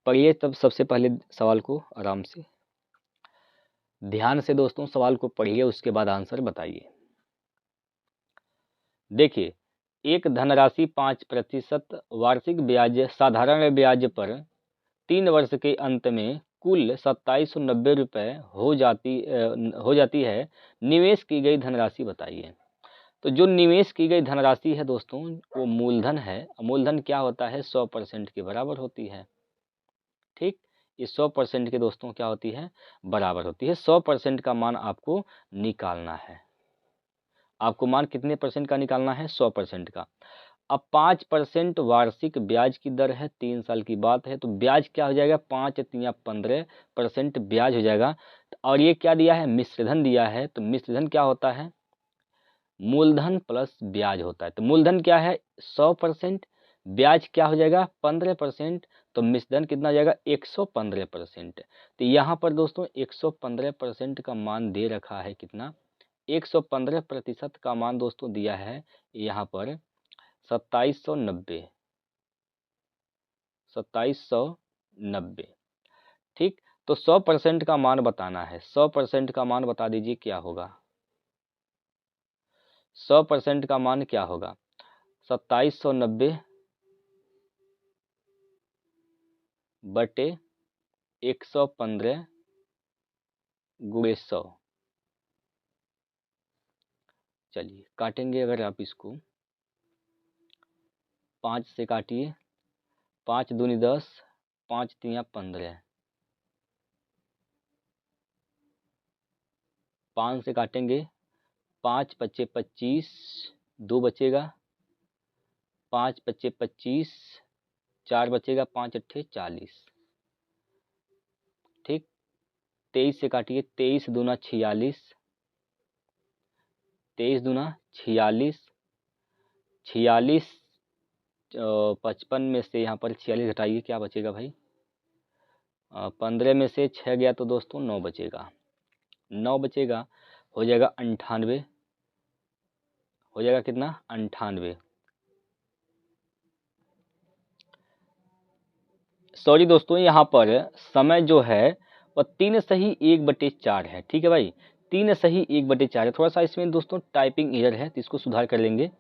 पढ़िए तब सबसे पहले सवाल को आराम से ध्यान से दोस्तों सवाल को पढ़िए, उसके बाद आंसर बताइए। देखिए, एक धनराशि 5% वार्षिक ब्याज साधारण ब्याज पर 3 वर्ष के अंत में कुल 2790 रुपये हो जाती है। निवेश की गई धनराशि बताइए। तो जो निवेश की गई धनराशि है दोस्तों वो मूलधन है। मूलधन क्या होता है, 100% के बराबर होती है। ठीक, ये 100% के दोस्तों क्या होती है, बराबर होती है। 100% का मान आपको निकालना है। आपको मान कितने परसेंट का निकालना है, 100% का। अब 5% वार्षिक ब्याज की दर है, 3 साल की बात है, तो ब्याज क्या हो जाएगा, 5 तिया 15% ब्याज हो जाएगा। और ये क्या दिया है, मिश्रधन दिया है। तो मिश्रधन क्या होता है, मूलधन प्लस ब्याज होता है। तो मूलधन क्या है 100%, ब्याज क्या हो जाएगा 15%, तो मिश्रधन कितना हो जाएगा 115%। तो यहाँ पर दोस्तों 115% का मान दे रखा है, कितना 115% का मान दोस्तों दिया है यहाँ पर 2790, 2790। ठीक, तो 100% का मान बताना है। 100% का मान बता दीजिए क्या होगा, 100% का मान क्या होगा, 2790 बटे 115 गुणे 100। चलिए काटेंगे अगर आप इसको, 5 से काटिए, 5 दूनी 10, 5 तियाँ 15, 5 से काटेंगे, 5 पच्चे 25, 2 बचेगा, 5 पच्चे 25, 4 बचेगा, 5 अट्ठे 40। ठीक, 23 से काटिए, 23 दूना 46, 23 दूना 46, 46 55 में से यहाँ पर 46 घटाइए, क्या बचेगा भाई? 15 में से 6 गया तो दोस्तों 9 बचेगा, 9 बचेगा, हो जाएगा 98, हो जाएगा कितना? 98। सॉरी दोस्तों, यहाँ पर समय जो है वह 3 सही 1/4 है। ठीक है भाई, 3 सही 1/4 है। थोड़ा सा इसमें दोस्तों टाइपिंग एरर है, तो इसको सुधार कर लेंगे।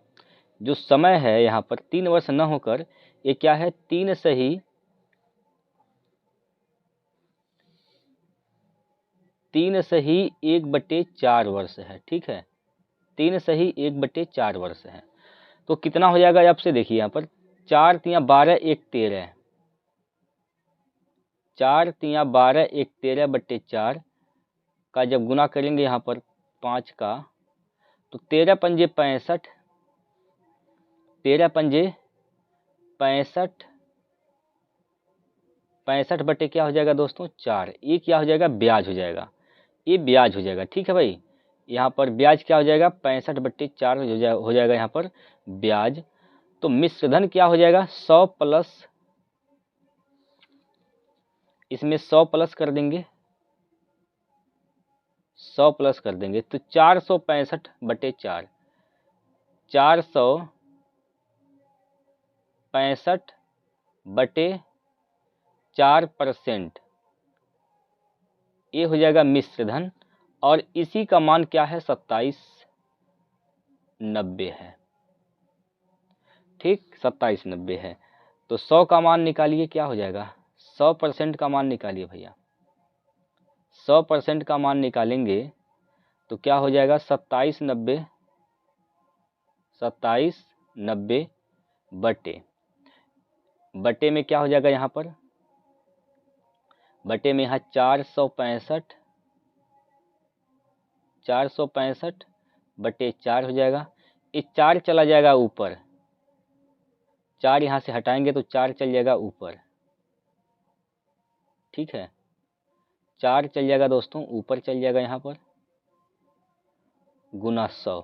जो समय है यहाँ पर 3 वर्ष न होकर ये क्या है? 3 सही 1/4 वर्ष है। ठीक है, 3 सही 1/4 वर्ष है। तो कितना हो जाएगा आपसे देखिए, यहाँ पर 4 तियाँ 12, 1 13, 4 तियाँ 12, 1 13/4 का जब गुना करेंगे यहाँ पर 5 का, तो 13 पंजे 65, 13 पंजे 65, 65 बटे क्या हो जाएगा दोस्तों? 4। ये क्या हो जाएगा? ब्याज हो जाएगा, ये ब्याज हो जाएगा। ठीक है भाई, यहाँ पर ब्याज क्या हो जाएगा? 65/4 हो जाएगा यहाँ पर ब्याज। तो मिश्र धन क्या हो जाएगा? 100 प्लस, इसमें 100 प्लस कर देंगे, 100 प्लस कर देंगे तो 465/4, 465/4%, ये हो जाएगा मिश्र धन। और इसी का मान क्या है? 2790 है। ठीक, 2790 है। तो 100 का मान निकालिए, क्या हो जाएगा? 100% का मान निकालिए भैया, 100% का मान निकालेंगे तो क्या हो जाएगा? 2790 बटे में क्या हो जाएगा यहाँ पर? बटे में यहाँ 465/4 हो जाएगा। ये 4 चला जाएगा ऊपर, 4 यहाँ से हटाएंगे तो 4 चल जाएगा ऊपर। ठीक है, 4 चल जाएगा दोस्तों ऊपर, चल जाएगा यहाँ पर, गुना 100,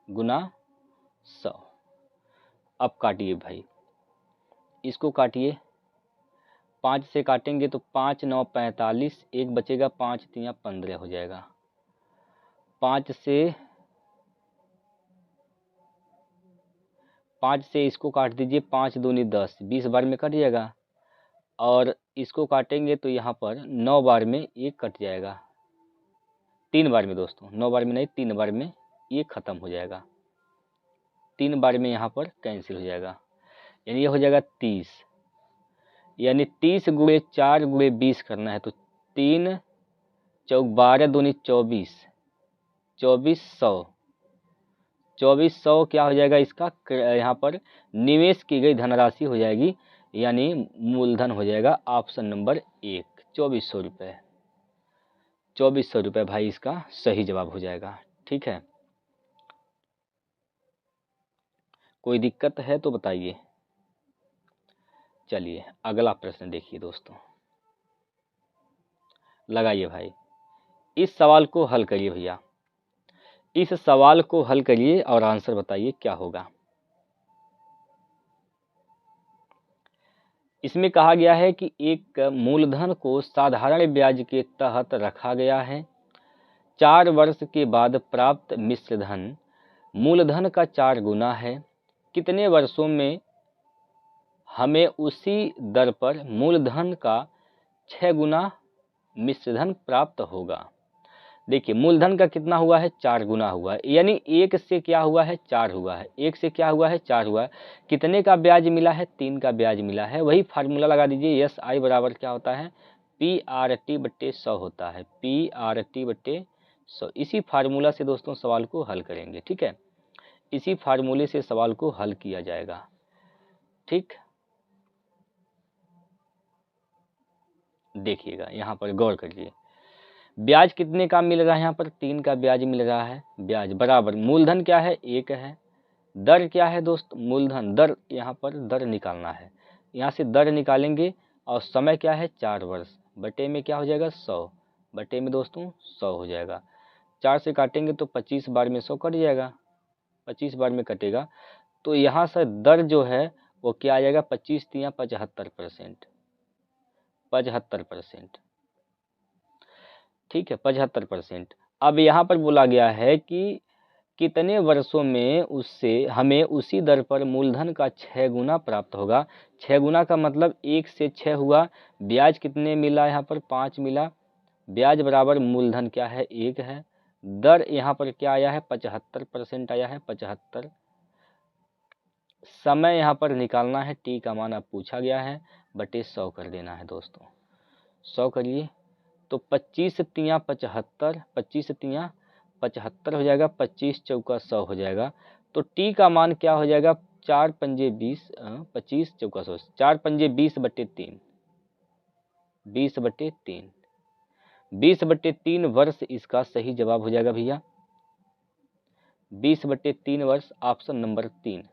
गुना 100। अब काटिए भाई, इसको काटिए, 5 से काटेंगे तो 5 9 45, 1 बचेगा, 5 तियाँ 15 हो जाएगा। 5 से इसको काट दीजिए, 5 दूनी 10, 20 बार में कट जाएगा। और इसको काटेंगे तो यहाँ पर 9 बार में ये कट जाएगा, 3 बार में दोस्तों, 9 बार में नहीं, 3 बार में ये खत्म हो जाएगा, 3 बार में यहाँ पर कैंसिल हो जाएगा, यानी ये हो जाएगा 30। यानी 30 गुणे 4 गुणे 20 करना है तो 3 चौक 12 दूनी 24, 2400 क्या हो जाएगा? इसका यहाँ पर निवेश की गई धनराशि हो जाएगी, यानी मूलधन हो जाएगा। ऑप्शन नंबर 1, 2400 रुपये, 2400 रुपये भाई इसका सही जवाब हो जाएगा। ठीक है, कोई दिक्कत है तो बताइए। चलिए अगला प्रश्न देखिए दोस्तों, लगाइए भाई, इस सवाल को हल करिए भैया, इस सवाल को हल करिए और आंसर बताइए क्या होगा। इसमें कहा गया है कि एक मूलधन को साधारण ब्याज के तहत रखा गया है, 4 वर्ष के बाद प्राप्त मिश्र धन मूलधन का 4 गुना है। कितने वर्षों में हमें उसी दर पर मूलधन का 6 गुना मिश्रधन प्राप्त होगा। देखिए मूलधन का कितना हुआ है? 4 गुना हुआ है, यानी 1 से क्या हुआ है? 4 हुआ है, 1 से क्या हुआ है? 4 हुआ है। कितने का ब्याज मिला है? 3 का ब्याज मिला है। वही फार्मूला लगा दीजिए, यस आई बराबर क्या होता है? PRT/100 होता है, PRT/100। इसी फार्मूला से दोस्तों सवाल को हल करेंगे। ठीक है, इसी फार्मूले से सवाल को हल किया जाएगा। ठीक, देखिएगा यहाँ पर गौर करिए, ब्याज कितने का मिल रहा है, यहाँ पर 3 का ब्याज मिल रहा है। ब्याज बराबर मूलधन क्या है, 1 है। दर क्या है दोस्त, मूलधन दर, यहाँ पर दर निकालना है, यहाँ से दर निकालेंगे और समय क्या है 4 वर्ष, बटे में क्या हो जाएगा 100, बटे में दोस्तों 100 हो जाएगा। 4 से काटेंगे तो 25 बार में 100 कट जाएगा, 25 बार में कटेगा, तो यहाँ से दर जो है वो क्या आ जाएगा, 25 तिया 75%, 75%, ठीक है 75%। अब यहाँ पर बोला गया है कि कितने वर्षों में उससे हमें उसी दर पर मूलधन का 6 गुना प्राप्त होगा। 6 गुना का मतलब 1 से 6 हुआ, ब्याज कितने मिला, यहाँ पर 5 मिला, ब्याज बराबर मूलधन क्या है 1 है, दर यहाँ पर क्या आया है 75% आया है, 75। समय यहाँ पर निकालना है, टी का मान अब पूछा गया है, बटे 100 कर देना है दोस्तों, 100 करिए तो 25 तिया 75, 25 तिया 75 हो जाएगा, 25 चौका 100 हो जाएगा। तो टी का मान क्या हो जाएगा, 4 पंजे 20, 25 चौका 100, 4 पंजे 20 बटे 3, 20 बटे 3, 20 बटे 3 वर्ष इसका सही जवाब हो जाएगा भैया, 20 बटे 3 वर्ष, ऑप्शन नंबर 3,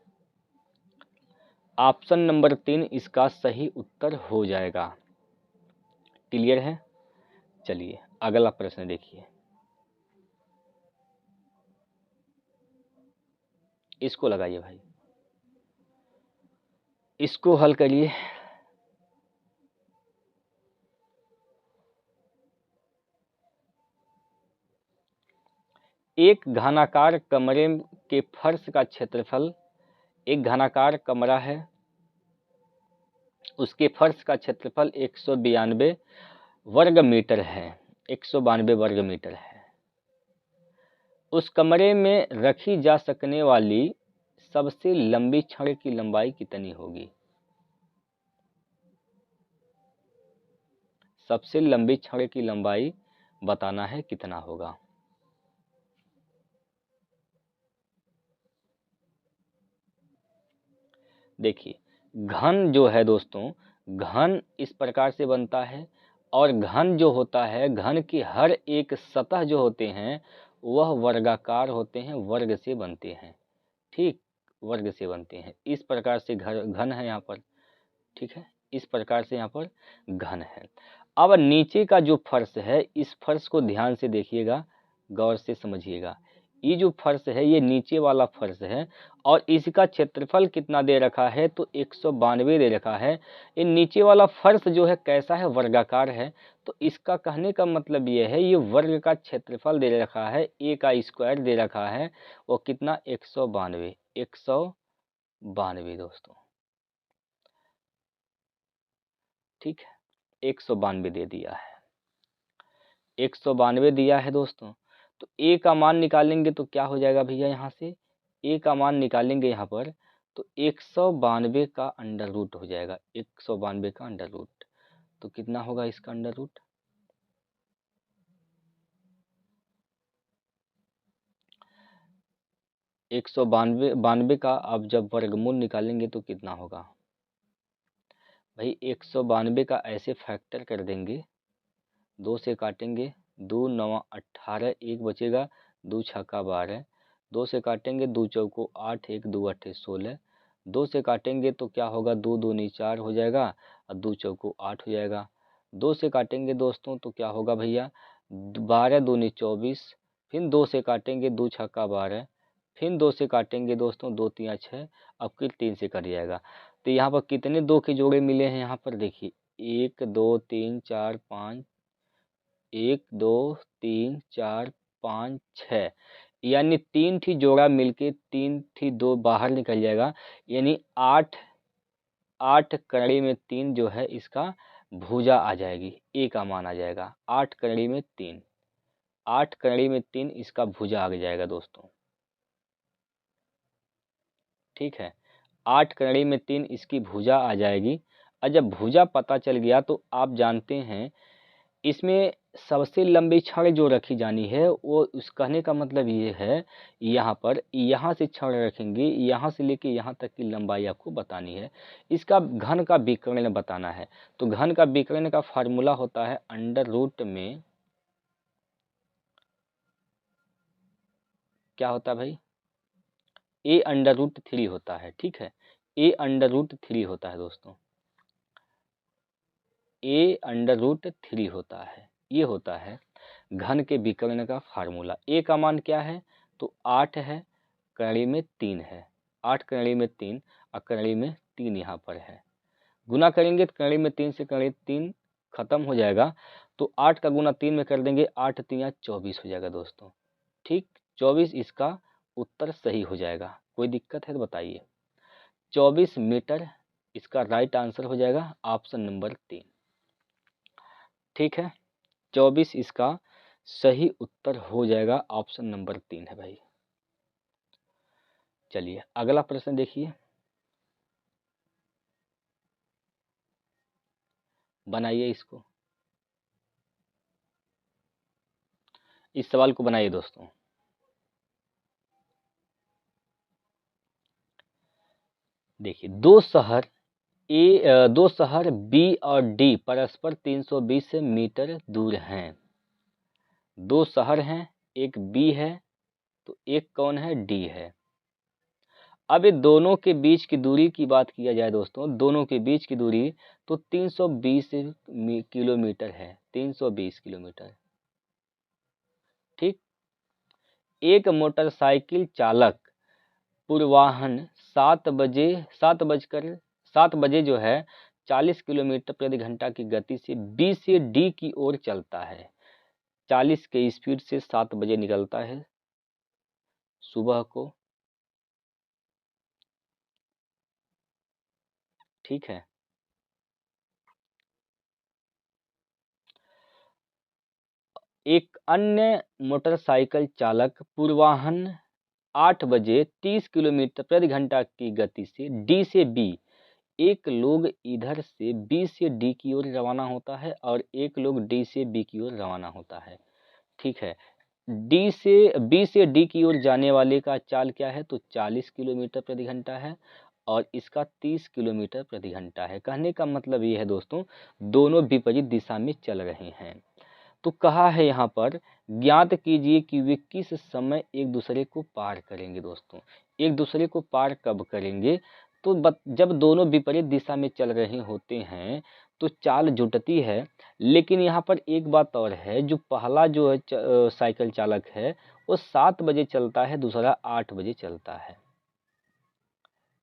ऑप्शन नंबर 3 इसका सही उत्तर हो जाएगा। क्लियर है, चलिए अगला प्रश्न देखिए, इसको लगाइए भाई, इसको हल करिए। एक घनाकार कमरे के फर्श का क्षेत्रफल, एक घनाकार कमरा है, उसके फर्श का क्षेत्रफल 192 वर्ग मीटर है, 192 वर्ग मीटर है। उस कमरे में रखी जा सकने वाली सबसे लंबी छड़ की लंबाई कितनी होगी, सबसे लंबी छड़ की लंबाई बताना है कितना होगा। देखिए घन जो है दोस्तों, घन इस प्रकार से बनता है, और घन जो होता है, घन की हर एक सतह जो होते हैं वह वर्गाकार होते हैं, वर्ग से बनते हैं, ठीक, वर्ग से बनते हैं, इस प्रकार से घन है यहाँ पर, ठीक है, इस प्रकार से यहाँ पर घन है। अब नीचे का जो फर्श है, इस फर्श को ध्यान से देखिएगा, गौर से समझिएगा, ये जो फर्श है ये नीचे वाला फर्श है, और इसका क्षेत्रफल कितना दे रखा है, तो 192 दे रखा है। ये नीचे वाला फर्श जो है कैसा है, वर्गाकार है, तो इसका कहने का मतलब ये है ये वर्ग का क्षेत्रफल दे रखा है, ए का स्क्वायर दे रखा है, वो कितना 192, 192 दोस्तों, ठीक है, 192 दे दिया है, 192 दिया है दोस्तों। तो ए का मान निकालेंगे तो क्या हो जाएगा भैया, यहाँ से ए का मान निकालेंगे यहाँ पर, तो 192 का अंडर रूट हो जाएगा, 192 का अंडर रूट, तो कितना होगा इसका अंडर रूट, 192 का अब जब वर्गमूल निकालेंगे तो कितना होगा भाई, 192 का ऐसे फैक्टर कर देंगे, 2 से काटेंगे, 2 9 18, 1 बचेगा, 2 छक्का 12, 2 से काटेंगे, 2 चौको 8, 1 2 8 16, 2 से काटेंगे तो क्या होगा, 2 दूनी 4 हो जाएगा, और 2 चौको 8 हो जाएगा, 2 से काटेंगे दोस्तों तो क्या होगा भैया, 12 दूनी 24, फिर 2 से काटेंगे, 2 छक्का 12, फिर 2 से काटेंगे दोस्तों, 2 तिया 6, अब फिर 3 से कट जाएगा। तो यहाँ पर कितने 2 के जोड़े मिले हैं, यहाँ पर देखिए 1 2 3 4 5, 1 2 3 4 5 6, यानी 3 थी जोड़ा मिलके 3 थी 2 बाहर निकल जाएगा, यानी 8, 8 कड़ी में 3 जो है इसका भुजा आ जाएगी, ए का मान आ जाएगा, 8 कड़ी में 3, 8 कड़ी में 3 इसका भुजा आ जाएगा दोस्तों, ठीक है, 8 कड़ी में 3 इसकी भुजा आ जाएगी। और जब भुजा पता चल गया तो आप जानते हैं इसमें सबसे लंबी छड़ जो रखी जानी है वो उस कहने का मतलब ये है, यहाँ पर यहाँ से छड़ रखेंगे, यहाँ से लेके यहाँ तक की लंबाई आपको बतानी है। इसका घन का विकर्ण बताना है। तो घन का विकर्ण का फार्मूला होता है अंडर रूट में क्या होता है भाई, a अंडर रूट 3 होता है। ठीक है, a अंडर रूट 3 होता है दोस्तों, a अंडर रूट 3 होता है। ये होता है घन के विकर्ण का फार्मूला। a का मान क्या है, तो 8 है, करड़ी में 3 है, 8 करड़ी में 3 और करड़ी में 3 यहाँ पर है। गुना करेंगे तो करड़ी में 3 से करड़ी 3 खत्म हो जाएगा, तो 8 का गुना 3 में कर देंगे, 8 3 24 हो जाएगा दोस्तों। ठीक, 24 इसका उत्तर सही हो जाएगा। कोई दिक्कत है तो बताइए। 24 मीटर इसका राइट आंसर हो जाएगा, ऑप्शन नंबर 3। ठीक है, 24 इसका सही उत्तर हो जाएगा, ऑप्शन नंबर 3 है भाई। चलिए अगला प्रश्न देखिए, बनाइए इसको, इस सवाल को बनाइए दोस्तों। देखिए दो शहर बी और डी परस्पर 320 मीटर दूर हैं। दो शहर हैं, एक बी है तो एक कौन है, डी है। अब ये दोनों के बीच की दूरी की बात किया जाए दोस्तों, दोनों के बीच की दूरी तो 320 किलोमीटर है, 320 किलोमीटर। ठीक, एक मोटरसाइकिल चालक पूर्वाह्न 7 बजे जो है 40 किलोमीटर प्रति घंटा की गति से बी से डी की ओर चलता है। 40 के स्पीड से 7 बजे निकलता है सुबह को। ठीक है, एक अन्य मोटरसाइकिल चालक पूर्वाह्न 8 बजे 30 किलोमीटर प्रति घंटा की गति से डी से बी, एक लोग इधर से बी से डी की ओर रवाना होता है और एक लोग डी से बी की ओर रवाना होता है। ठीक है, डी से बी से डी की ओर जाने वाले का चाल क्या है, तो 40 किलोमीटर प्रति घंटा है और इसका 30 किलोमीटर प्रति घंटा है। कहने का मतलब ये है दोस्तों, दोनों विपरीत दिशा में चल रहे हैं। तो कहा है यहाँ पर ज्ञात कीजिए कि वे किस समय एक दूसरे को पार करेंगे। दोस्तों एक दूसरे को पार कब करेंगे, तो जब दोनों विपरीत दिशा में चल रहे होते हैं तो चाल जुटती है। लेकिन यहाँ पर एक बात और है, जो पहला जो है साइकिल चालक है वो 7 बजे चलता है, दूसरा 8 बजे चलता है।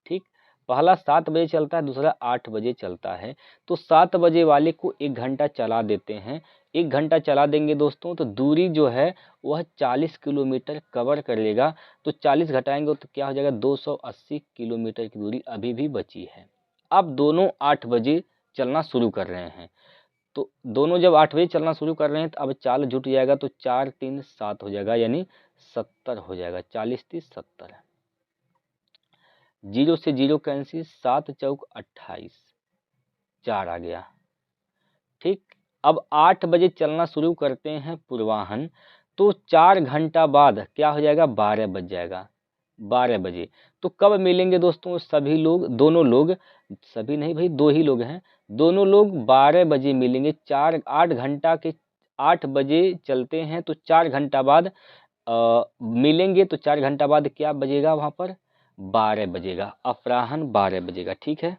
ठीक, पहला 7 बजे चलता है, दूसरा 8 बजे चलता है। तो 7 बजे वाले को 1 घंटा चला देते हैं। 1 घंटा चला देंगे दोस्तों तो दूरी जो है वह 40 किलोमीटर कवर कर लेगा। तो 40 घटाएंगे तो क्या हो जाएगा, 280 किलोमीटर की दूरी अभी भी बची है। अब दोनों 8 बजे चलना शुरू कर रहे हैं। तो दोनों जब 8 बजे चलना शुरू कर रहे हैं तो अब चाल जुट जाएगा, तो 4 3 7 हो जाएगा, यानी 70 हो जाएगा। 40 30 70, 0 से 0 कैंसिल, 7 चौक 28, 4 आ गया। ठीक, अब 8 बजे चलना शुरू करते हैं पूर्वाह्न, तो 4 घंटा बाद क्या हो जाएगा, 12 बज जाएगा। 12 बजे तो कब मिलेंगे दोस्तों सभी लोग, दोनों लोग, सभी नहीं भाई, 2 ही लोग हैं, दोनों लोग 12 बजे मिलेंगे। 8 घंटा के 8 बजे चलते हैं तो 4 घंटा बाद मिलेंगे। तो 4 घंटा बाद क्या बजेगा वहाँ पर, 12 बजेगा, अपराह्न 12 बजेगा। ठीक है,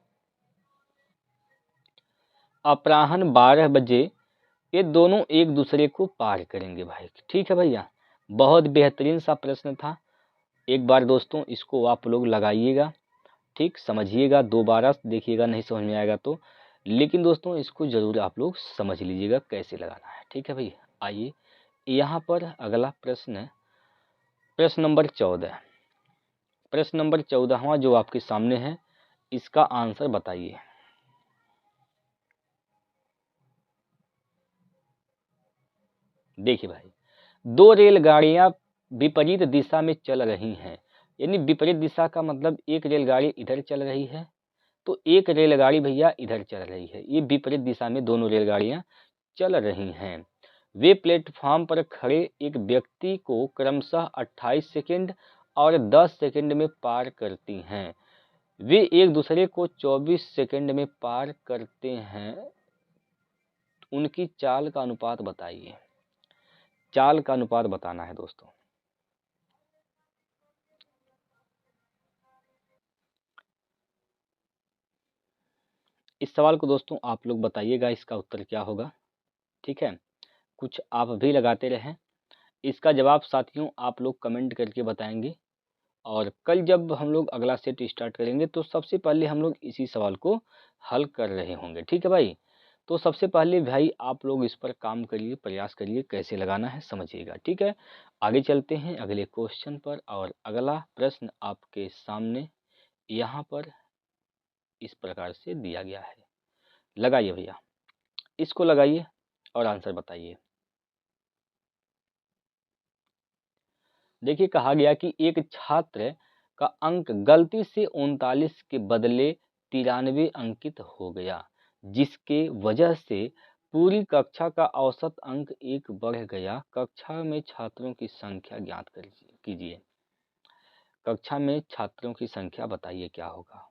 अपराह्न 12 बजे ये दोनों एक दूसरे को पार करेंगे भाई। ठीक है भैया, बहुत बेहतरीन सा प्रश्न था। एक बार दोस्तों इसको आप लोग लगाइएगा, ठीक, समझिएगा, दोबारा देखिएगा, नहीं समझ में आएगा तो। लेकिन दोस्तों इसको ज़रूर आप लोग समझ लीजिएगा कैसे लगाना है। ठीक है भैया, आइए यहाँ पर अगला प्रश्न है, प्रश्न नंबर 14। प्रश्न नंबर 14वां जो आपके सामने है, इसका आंसर बताइए। देखिए भाई, 2 रेलगाड़ियां विपरीत दिशा में चल रही हैं, यानी विपरीत दिशा का मतलब एक रेलगाड़ी इधर चल रही है तो एक रेलगाड़ी भैया इधर चल रही है। ये विपरीत दिशा में दोनों रेलगाड़ियां चल रही हैं। वे प्लेटफॉर्म पर खड़े एक व्यक्ति को क्रमशः 28 सेकंड और 10 सेकंड में पार करती हैं। वे एक दूसरे को 24 सेकंड में पार करते हैं। उनकी चाल का अनुपात बताइए। चाल का अनुपात बताना है दोस्तों। इस सवाल को दोस्तों आप लोग बताइएगा इसका उत्तर क्या होगा। ठीक है, कुछ आप भी लगाते रहें। इसका जवाब साथियों आप लोग कमेंट करके बताएंगे, और कल जब हम लोग अगला सेट स्टार्ट करेंगे तो सबसे पहले हम लोग इसी सवाल को हल कर रहे होंगे। ठीक है भाई, तो सबसे पहले भाई आप लोग इस पर काम करिए, प्रयास करिए, कैसे लगाना है समझिएगा। ठीक है, आगे चलते हैं अगले क्वेश्चन पर, और अगला प्रश्न आपके सामने यहाँ पर इस प्रकार से दिया गया है। लगाइए भैया, इसको लगाइए और आंसर बताइए। देखिए, कहा गया कि एक छात्र का अंक गलती से 39 के बदले 93 अंकित हो गया, जिसके वजह से पूरी कक्षा का औसत अंक 1 बढ़ गया। कक्षा में छात्रों की संख्या ज्ञात कीजिए। कक्षा में छात्रों की संख्या बताइए क्या होगा।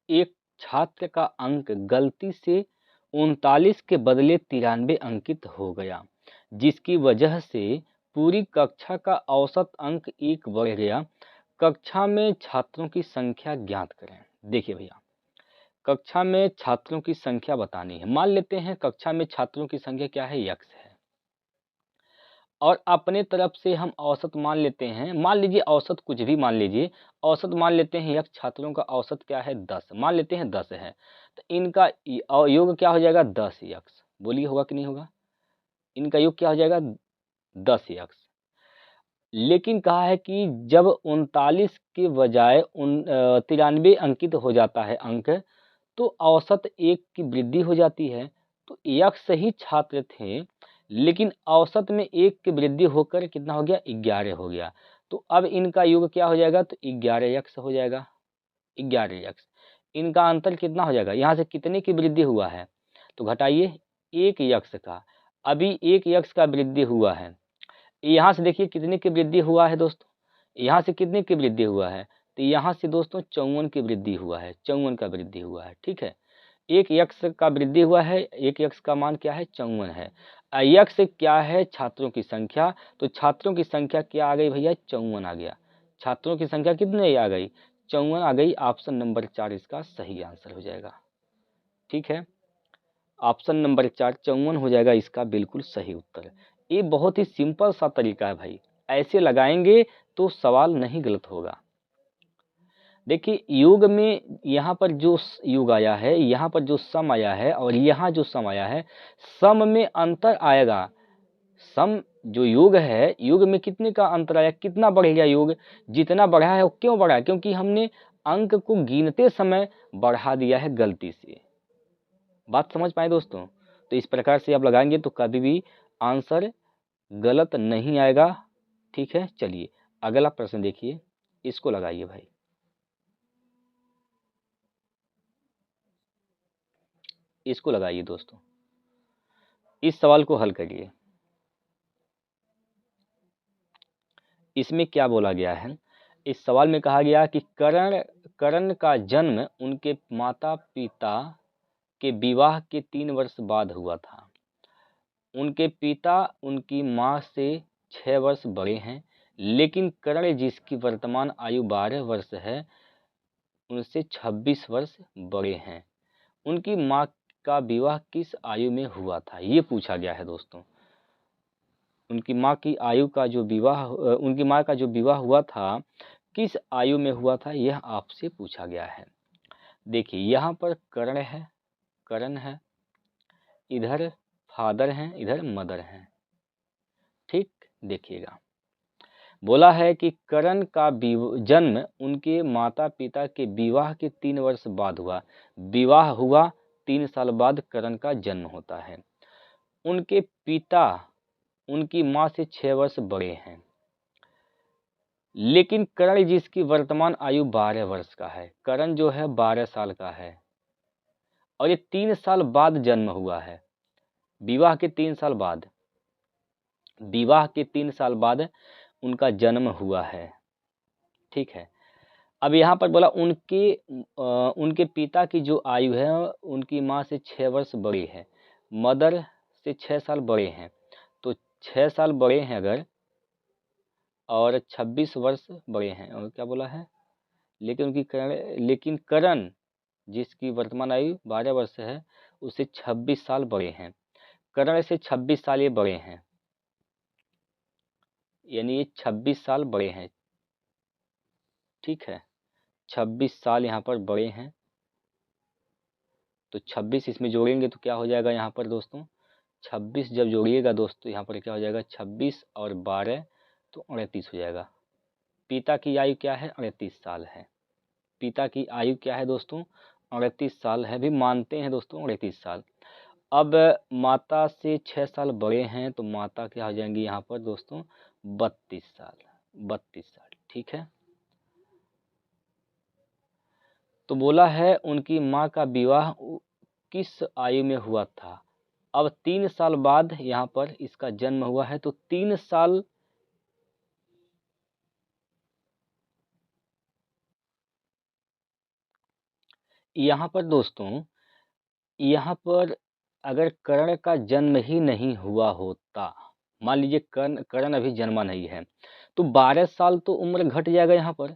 एक छात्र का अंक गलती से 39 के बदले 93 अंकित हो गया, जिसकी वजह से पूरी कक्षा का औसत अंक 1 बढ़ गया। कक्षा में छात्रों की संख्या ज्ञात करें। देखिए भैया, कक्षा में छात्रों की संख्या बतानी है। मान लेते हैं कक्षा में छात्रों की संख्या क्या है, x है, और अपने तरफ से हम औसत मान लेते हैं। मान लीजिए औसत कुछ भी मान लीजिए, औसत मान लेते हैं x। छात्रों का औसत क्या है, 10 मान लेते हैं, 10 है, तो इनका योग क्या हो जाएगा, 10x। बोलिए होगा कि नहीं होगा, इनका योग क्या हो जाएगा, 10x। लेकिन कहा है कि जब 39 के बजाय 93 अंकित हो जाता है अंक, तो औसत 1 की वृद्धि हो जाती है। तो x ही छात्र थे, लेकिन औसत में 1 की वृद्धि होकर कितना हो गया, 11 हो गया। तो अब इनका योग क्या हो जाएगा, तो 11x हो जाएगा, 11x। इनका अंतर कितना हो जाएगा, यहाँ से कितने की वृद्धि हुआ है, तो घटाइए 1x का। अभी 1x का वृद्धि हुआ है। यहाँ से देखिए कितने की वृद्धि हुआ है दोस्तों, यहाँ से कितने की वृद्धि हुआ है, तो यहाँ से दोस्तों 54 की वृद्धि हुआ है, 54 का वृद्धि हुआ है। ठीक है, 1x का वृद्धि हुआ है, 1x का मान क्या है, 54 है। x क्या है, छात्रों की संख्या, तो छात्रों की संख्या क्या आ गई भैया, 54 आ गया। छात्रों की संख्या कितने आ गई, 54 आ गई। ऑप्शन नंबर 4 इसका सही आंसर हो जाएगा। ठीक है, ऑप्शन नंबर 4 54 हो जाएगा इसका बिल्कुल सही उत्तर। ये बहुत ही सिंपल सा तरीका है भाई, ऐसे लगाएंगे तो सवाल नहीं गलत होगा। देखिए योग में यहाँ पर जो योग आया है, यहाँ पर जो सम आया है, और यहाँ जो सम आया है, सम में अंतर आएगा। सम जो योग है, योग में कितने का अंतर आया, कितना बढ़ गया योग, जितना बढ़ा है वो क्यों बढ़ा है, क्योंकि हमने अंक को गिनते समय बढ़ा दिया है गलती से। बात समझ पाए दोस्तों, तो इस प्रकार से आप लगाएंगे तो कभी भी आंसर गलत नहीं आएगा। ठीक है, चलिए अगला प्रश्न देखिए, इसको लगाइए भाई। इसको लगाइए दोस्तों, इस सवाल को हल करिए। इसमें क्या बोला गया है, इस सवाल में कहा गया कि करण का जन्म उनके माता पिता के विवाह के 3 वर्ष बाद हुआ था। उनके पिता उनकी माँ से 6 वर्ष बड़े हैं, लेकिन करण जिसकी वर्तमान आयु 12 वर्ष है, उनसे 26 वर्ष बड़े हैं। उनकी माँ का विवाह किस आयु में हुआ था, ये पूछा गया है दोस्तों। उनकी माँ की आयु का जो विवाह उनकी माँ का जो विवाह हुआ था, किस आयु में हुआ था, यह आपसे पूछा गया है। देखिए यहाँ पर करण है, इधर फादर हैं, इधर मदर हैं। ठीक, देखिएगा बोला है कि करण का जन्म उनके माता पिता के विवाह के 3 वर्ष बाद हुआ। विवाह हुआ 3 साल बाद करण का जन्म होता है। उनके पिता उनकी माँ से 6 वर्ष बड़े हैं, लेकिन करण जिसकी वर्तमान आयु 12 वर्ष का है, करण जो है 12 साल का है, और ये 3 साल बाद जन्म हुआ है, विवाह के 3 साल बाद, विवाह के 3 साल बाद उनका जन्म हुआ है। ठीक है, अब यहाँ पर बोला उनके पिता की जो आयु है उनकी माँ से 6 वर्ष बड़ी है, मदर से 6 साल बड़े हैं, तो 6 साल बड़े हैं अगर और 26 वर्ष बड़े हैं, और क्या बोला है, लेकिन करण जिसकी वर्तमान आयु 12 वर्ष है उससे 26 साल बड़े हैं, करण से 26 साल ये बड़े हैं, यानी ये 26 साल बड़े हैं। ठीक है, 26 साल यहाँ पर बड़े हैं, तो 26 इसमें जोड़ेंगे तो क्या हो जाएगा यहाँ पर दोस्तों, 26 जब जोड़िएगा दोस्तों यहाँ पर क्या हो जाएगा, 26 और 12 तो 38 हो जाएगा। पिता की आयु क्या है, 38 साल है। पिता की आयु क्या है दोस्तों, 38 साल है, भी मानते हैं दोस्तों 38 साल। अब माता से 6 साल बड़े हैं तो माता क्या हो जाएंगी यहाँ पर दोस्तों, 32 साल, 32 साल। ठीक है, तो बोला है उनकी माँ का विवाह किस आयु में हुआ था। अब 3 साल बाद यहाँ पर इसका जन्म हुआ है, तो 3 साल यहाँ पर दोस्तों, यहाँ पर अगर कर्ण का जन्म ही नहीं हुआ होता, मान लीजिए कर्ण अभी जन्मा नहीं है, तो 12 साल तो उम्र घट जाएगा यहाँ पर।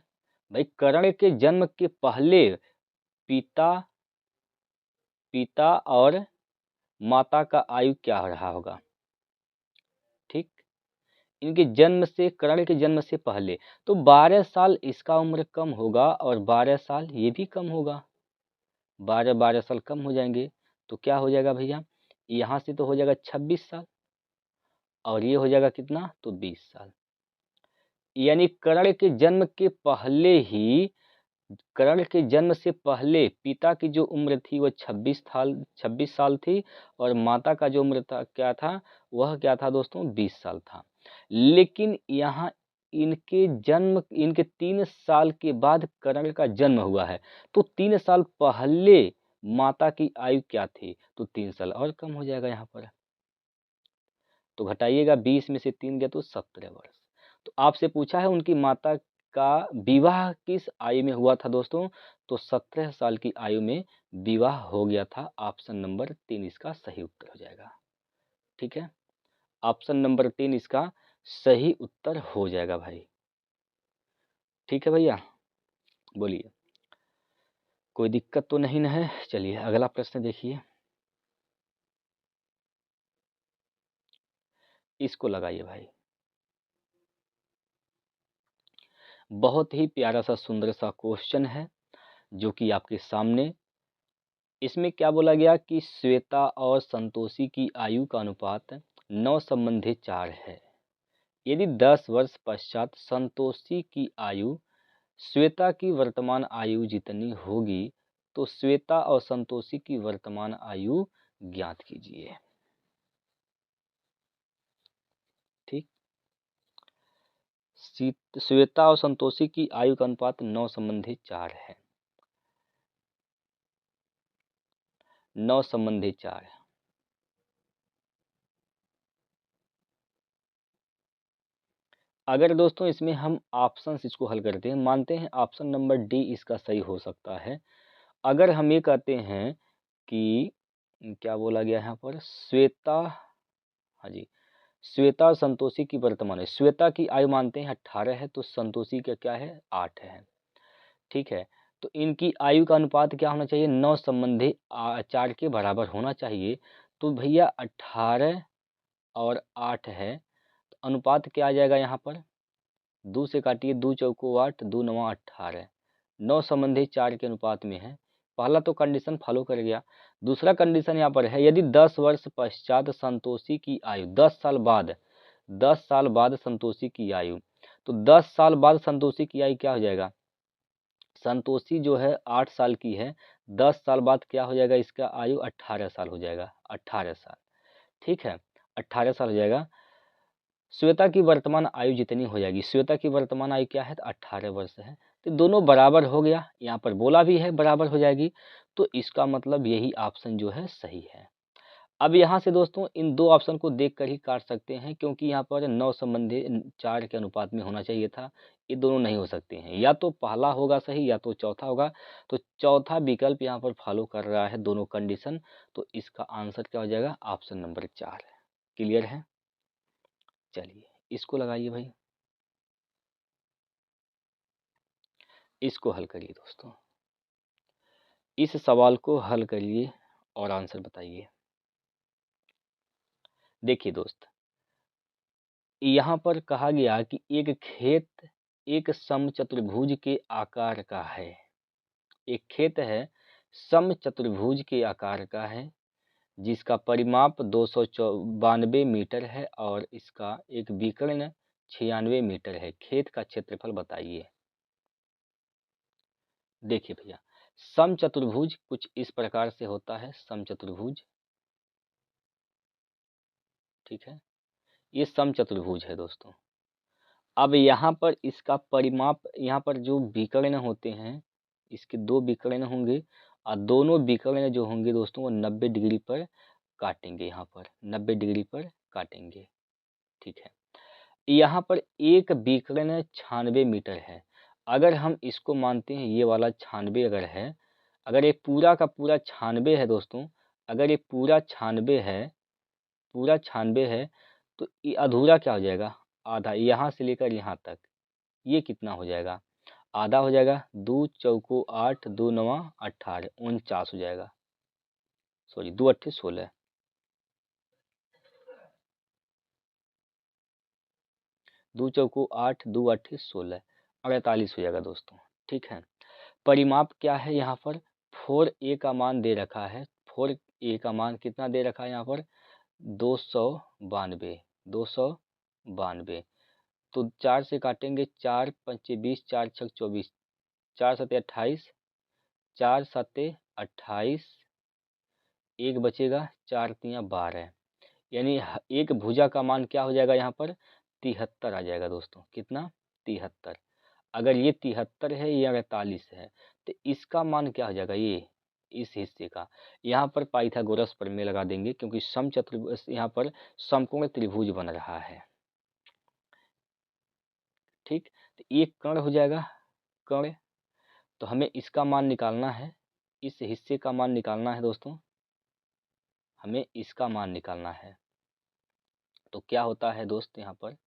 भाई कर्ण के जन्म के पहले पिता पिता और माता का आयु क्या रहा होगा। ठीक, इनके जन्म से, कर्ण के जन्म से पहले तो 12 साल इसका उम्र कम होगा और 12 साल ये भी कम होगा, 12 साल कम हो जाएंगे, तो क्या हो जाएगा भैया, यहाँ से तो हो जाएगा 26 साल और ये हो जाएगा कितना, तो 20 साल। यानी कर्ण के जन्म के पहले ही, कर्ण के जन्म से पहले पिता की जो उम्र थी वो 26 साल थी और माता का जो उम्र था क्या था, वह क्या था दोस्तों, 20 साल था। लेकिन यहाँ इनके 3 साल के बाद कर्ण का जन्म हुआ है, तो 3 साल पहले माता की आयु क्या थी, तो 3 साल और कम हो जाएगा यहाँ पर। तो घटाइएगा, 20 में से 3 गया तो 17 वर्ष। तो आपसे पूछा है उनकी माता का विवाह किस आयु में हुआ था दोस्तों, तो 17 साल की आयु में विवाह हो गया था। ऑप्शन नंबर 3 इसका सही उत्तर हो जाएगा। ठीक है, ऑप्शन नंबर 3 इसका सही उत्तर हो जाएगा भाई। ठीक है भैया, बोलिए, कोई दिक्कत तो नहीं ना है। चलिए अगला प्रश्न देखिए, इसको लगाइए भाई। बहुत ही प्यारा सा सुंदर सा क्वेश्चन है जो कि आपके सामने, इसमें क्या बोला गया कि श्वेता और संतोषी की आयु का अनुपात 9:4 है। यदि 10 वर्ष पश्चात संतोषी की आयु श्वेता की वर्तमान आयु जितनी होगी तो श्वेता और संतोषी की वर्तमान आयु ज्ञात कीजिए। ठीक, श्वेता और संतोषी की आयु का अनुपात 9:4 है, 9:4। अगर दोस्तों इसमें हम ऑप्शन इसको हल करते हैं, मानते हैं ऑप्शन नंबर डी इसका सही हो सकता है। अगर हम ये कहते हैं कि क्या बोला गया यहाँ पर, श्वेता, हाँ जी, श्वेता और संतोषी की वर्तमान है, श्वेता की आयु मानते हैं 18 है, तो संतोषी का क्या है, 8 है। ठीक है, तो इनकी आयु का अनुपात क्या होना चाहिए, 9:4 के बराबर होना चाहिए। तो भैया 18 और 8 है, तो अनुपात क्या आ जाएगा यहाँ पर, 2 से काटिए, 2 चौको 8, 2 9 18, 9:4 के अनुपात में है। पहला तो कंडीशन फॉलो कर गया। दूसरा कंडीशन यहाँ पर है, यदि 10 वर्ष पश्चात संतोषी की आयु, 10 साल बाद, 10 साल बाद संतोषी की आयु, तो 10 साल बाद संतोषी की आयु क्या हो जाएगा, संतोषी जो है 8 साल की है, 10 साल बाद क्या हो जाएगा, इसका आयु 18 साल हो जाएगा, 18 साल। ठीक है, 18 साल हो जाएगा। श्वेता की वर्तमान आयु जितनी हो जाएगी, श्वेता की वर्तमान आयु क्या है, तो 18 वर्ष है, तो दोनों बराबर हो गया। यहाँ पर बोला भी है बराबर हो जाएगी, तो इसका मतलब यही ऑप्शन जो है सही है। अब यहाँ से दोस्तों इन दो ऑप्शन को देखकर ही काट सकते हैं, क्योंकि यहाँ पर 9 संबंधी 4 के अनुपात में होना चाहिए था। ये दोनों नहीं हो सकते हैं, या तो पहला होगा सही या तो चौथा होगा। तो चौथा विकल्प यहाँ पर फॉलो कर रहा है दोनों कंडीशन, तो इसका आंसर क्या हो जाएगा, ऑप्शन नंबर 4 है। क्लियर है? चलिए इसको लगाइए भाई, इसको हल करिए दोस्तों, इस सवाल को हल करिए और आंसर बताइए। देखिए दोस्त, यहाँ पर कहा गया कि एक खेत एक समचतुर्भुज के आकार का है। एक खेत है समचतुर्भुज के आकार का है, जिसका परिमाप 292 मीटर है और इसका एक विकर्ण 96 मीटर है। खेत का क्षेत्रफल बताइए। देखिए भैया, समचतुर्भुज कुछ इस प्रकार से होता है, समचतुर्भुज, ठीक है, ये समचतुर्भुज है दोस्तों। अब यहाँ पर इसका परिमाप, यहाँ पर जो विकर्ण होते हैं, इसके दो विकर्ण होंगे और दोनों विकर्ण जो होंगे दोस्तों वो 90 डिग्री पर काटेंगे, यहाँ पर 90 डिग्री पर काटेंगे, ठीक है। यहाँ पर एक विकर्ण 96 मीटर है। अगर हम इसको मानते हैं ये वाला 96 अगर है, अगर ये पूरा का पूरा 96 है दोस्तों, अगर ये पूरा 96 है, पूरा 96 है, तो ये अधूरा क्या हो जाएगा, आधा, यहाँ से लेकर यहाँ तक, ये कितना हो जाएगा, आधा हो जाएगा। 2 चौको 8, 2 नवा 18, 49 हो जाएगा। सॉरी, 2 अट्ठे 16, 2 चौको 8, 2 अट्ठे 16, 48 हो जाएगा दोस्तों, ठीक है। परिमाप क्या है यहाँ पर, 4a का मान दे रखा है, 4a का मान कितना दे रखा है यहाँ पर, 292, 292। तो 4 से काटेंगे, 4 पंचे 20, 4 छक 24, 4 सत्ते 28, 4 सत्ते 28, एक बचेगा, 4 तियाँ 12, यानी एक भुजा का मान क्या हो जाएगा यहाँ पर, 73 आ जाएगा दोस्तों। कितना, 73। अगर ये 73 है, ये 48 है, तो इसका मान क्या हो जाएगा, ये इस हिस्से का, यहाँ पर पाइथागोरस प्रमेय लगा देंगे, क्योंकि समचतुर्भुज, यहाँ पर समकोण त्रिभुज बन रहा है, ठीक। तो एक कर्ण हो जाएगा, कर्ण, तो हमें इसका मान निकालना है, इस हिस्से का मान निकालना है दोस्तों, हमें इसका मान निकालना है। तो क्या होता है दोस्त, यहाँ पर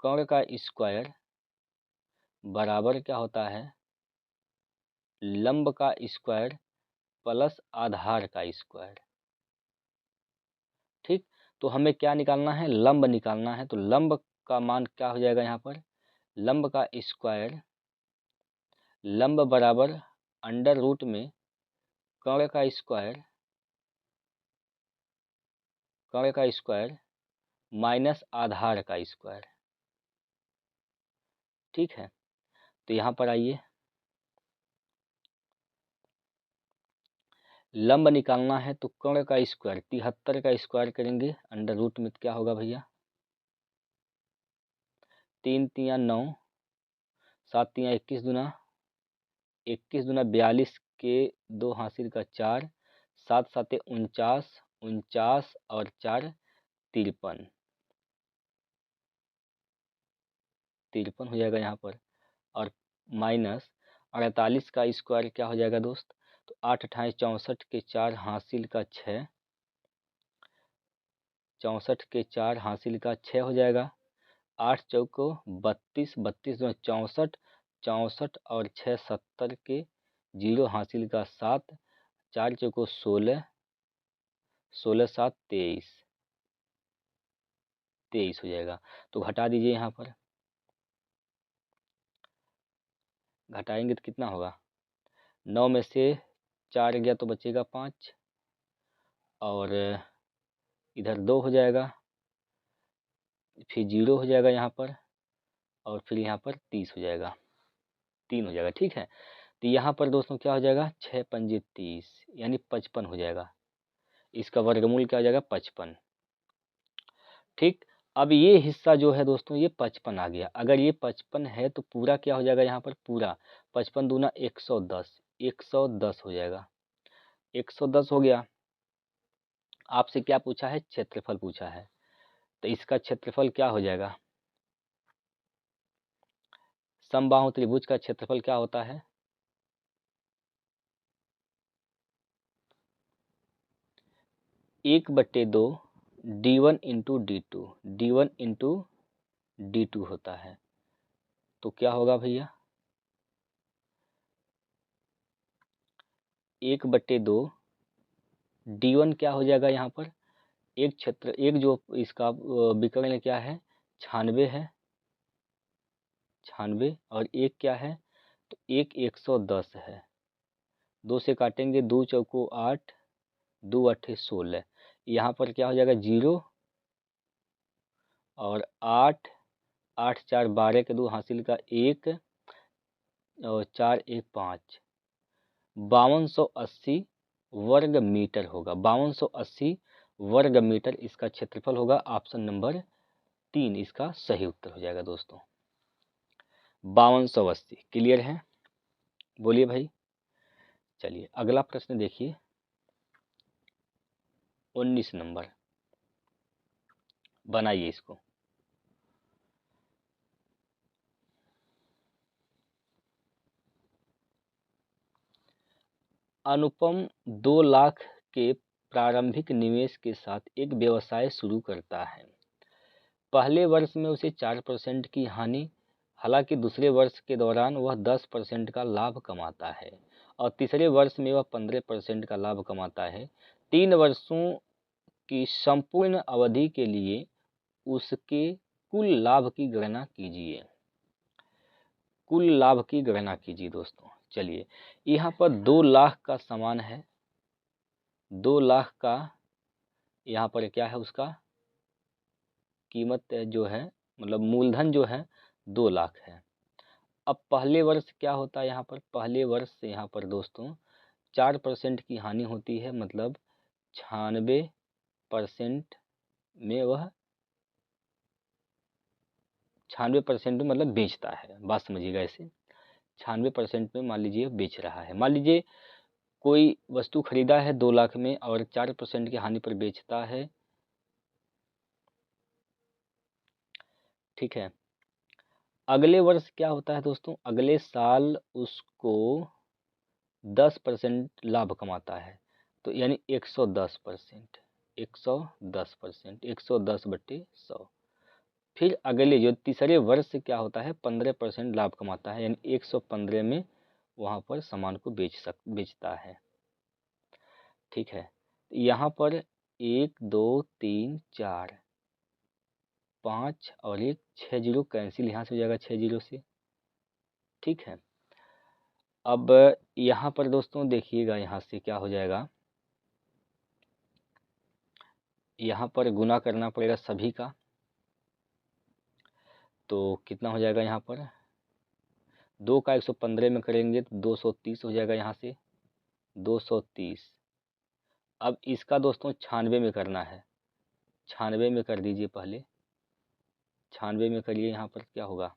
कर्ण का स्क्वायर बराबर क्या होता है, लंब का स्क्वायर प्लस आधार का स्क्वायर, ठीक। तो हमें क्या निकालना है, लंब निकालना है। तो लंब का मान क्या हो जाएगा यहाँ पर, लंब का स्क्वायर, लंब बराबर अंडर रूट में कर्ण का स्क्वायर, कर्ण का स्क्वायर माइनस आधार का स्क्वायर, ठीक है। तो यहाँ पर आइए, लंब निकालना है तो कर्ण का स्क्वायर 73 का स्क्वायर करेंगे, अंडर रूट में क्या होगा भैया, 3 तियाँ 9, 7 तियाँ 21 दूना 21 दूना 42 के 2 हासिल का 4, 7 साते 49, 49 और 4 53, 53 हो जाएगा यहाँ पर। और माइनस 48 का स्क्वायर क्या हो जाएगा दोस्त, तो 8 28 64 के 4 हासिल का 6, 64 के 4 हासिल का 6 हो जाएगा। 8 चौको 32, 32 दूना 64, 64 और 6 70 के 0 हासिल का 7, 4 चौको 16, 16 7 23, 23 हो जाएगा। तो घटा दीजिए, यहाँ पर घटाएंगे तो कितना होगा, 9 में से 4 गया तो बचेगा 5, और इधर 2 हो जाएगा, फिर 0 हो जाएगा यहाँ पर, और फिर यहाँ पर 30 हो जाएगा, 3 हो जाएगा, ठीक है। तो यहाँ पर दोस्तों क्या हो जाएगा, 6 पंजे 30, यानी 55 हो जाएगा। इसका वर्गमूल क्या हो जाएगा, 55, ठीक। अब ये हिस्सा जो है दोस्तों, ये 55 आ गया। अगर ये 55 है तो पूरा क्या हो जाएगा यहाँ पर, पूरा 55 दूना 110, 110 हो जाएगा। 110 हो गया। आपसे क्या पूछा है? क्षेत्रफल पूछा है। तो इसका क्षेत्रफल क्या हो जाएगा? समबाहु त्रिभुज का क्षेत्रफल क्या होता है? 1/2 d1 into d2, d1 into d2 होता है। तो क्या होगा भैया? 1/2 d1 क्या हो जाएगा यहाँ पर? एक जो इसका विकर्ण क्या है? 96 है, 96। और एक क्या है? तो एक 110 है। 2 से काटेंगे, 2 चौको 8, 2 अट्ठे 16। यहाँ पर क्या हो जाएगा? 0 और 8, 8 4 12 के 2 हासिल का 1 और 4 1 5। 5280 वर्ग मीटर होगा। 5280 वर्ग मीटर इसका क्षेत्रफल होगा। ऑप्शन नंबर 3 इसका सही उत्तर हो जाएगा दोस्तों। 5280 क्लियर है? बोलिए भाई। चलिए अगला प्रश्न देखिए, 19 नंबर। बनाइए इसको। अनुपम 2 लाख के प्रारंभिक निवेश के साथ एक व्यवसाय शुरू करता है। पहले वर्ष में उसे 4% की हानि, हालांकि दूसरे वर्ष के दौरान वह 10% का लाभ कमाता है और तीसरे वर्ष में वह 15% का लाभ कमाता है। 3 वर्षों की संपूर्ण अवधि के लिए उसके कुल लाभ की गणना कीजिए। कुल लाभ की गणना कीजिए दोस्तों। चलिए यहाँ पर 2 लाख का सामान है। 2 लाख का यहाँ पर क्या है? उसका कीमत जो है, मतलब मूलधन जो है 2 लाख है। अब पहले वर्ष क्या होता है? यहाँ पर पहले वर्ष से यहाँ पर दोस्तों 4% की हानि होती है, मतलब 96% में वह 96% में मतलब बेचता है। बात समझिएगा ऐसे, 96% में मान लीजिए बेच रहा है। मान लीजिए कोई वस्तु खरीदा है 2 लाख में और 4% की हानि पर बेचता है, ठीक है। अगले वर्ष क्या होता है दोस्तों? अगले साल उसको 10% लाभ कमाता है, तो यानी 110%, 110%, 110/100। फिर अगले जो तीसरे वर्ष से क्या होता है? 15% लाभ कमाता है, यानी 115 में वहाँ पर सामान को बेचता है, ठीक है। यहाँ पर 1 2 3 4 5 और 1 6 जीरो कैंसिल यहाँ से हो जाएगा 6 जीरो से, ठीक है। अब यहाँ पर दोस्तों देखिएगा, यहाँ से क्या हो जाएगा? यहाँ पर गुना करना पड़ेगा सभी का। तो कितना हो जाएगा? यहाँ पर 2 का 115 में करेंगे तो 230 हो जाएगा, यहाँ से 230। अब इसका दोस्तों 96 में करना है। 96 में कर दीजिए पहले, 96 में करिए। यहाँ पर क्या होगा?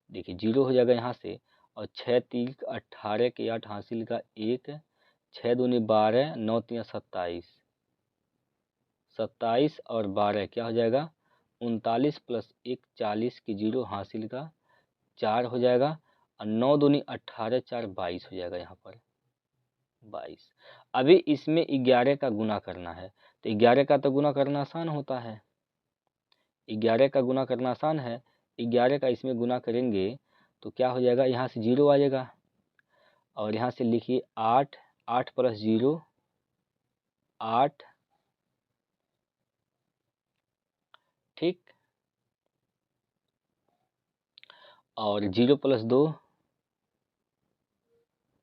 देखिए 0 हो जाएगा यहाँ से, और 6 3 18 के 8 हासिल का 1, 6 दूनी 12, 9 3 27, 27 और 12 क्या हो जाएगा? 39 प्लस 1 40 की 0 हासिल का 4 हो जाएगा, और 9 दूनी 18, 4 22 हो जाएगा यहाँ पर 22। अभी इसमें 11 का गुना करना है, तो 11 का तो गुना करना आसान होता है। 11 का गुना करना आसान है। 11 का इसमें गुना करेंगे तो क्या हो जाएगा? यहाँ से 0 आ जाएगा, और यहाँ से लिखिए 8, 8 प्लस 0 8, ठीक। और 0 प्लस 2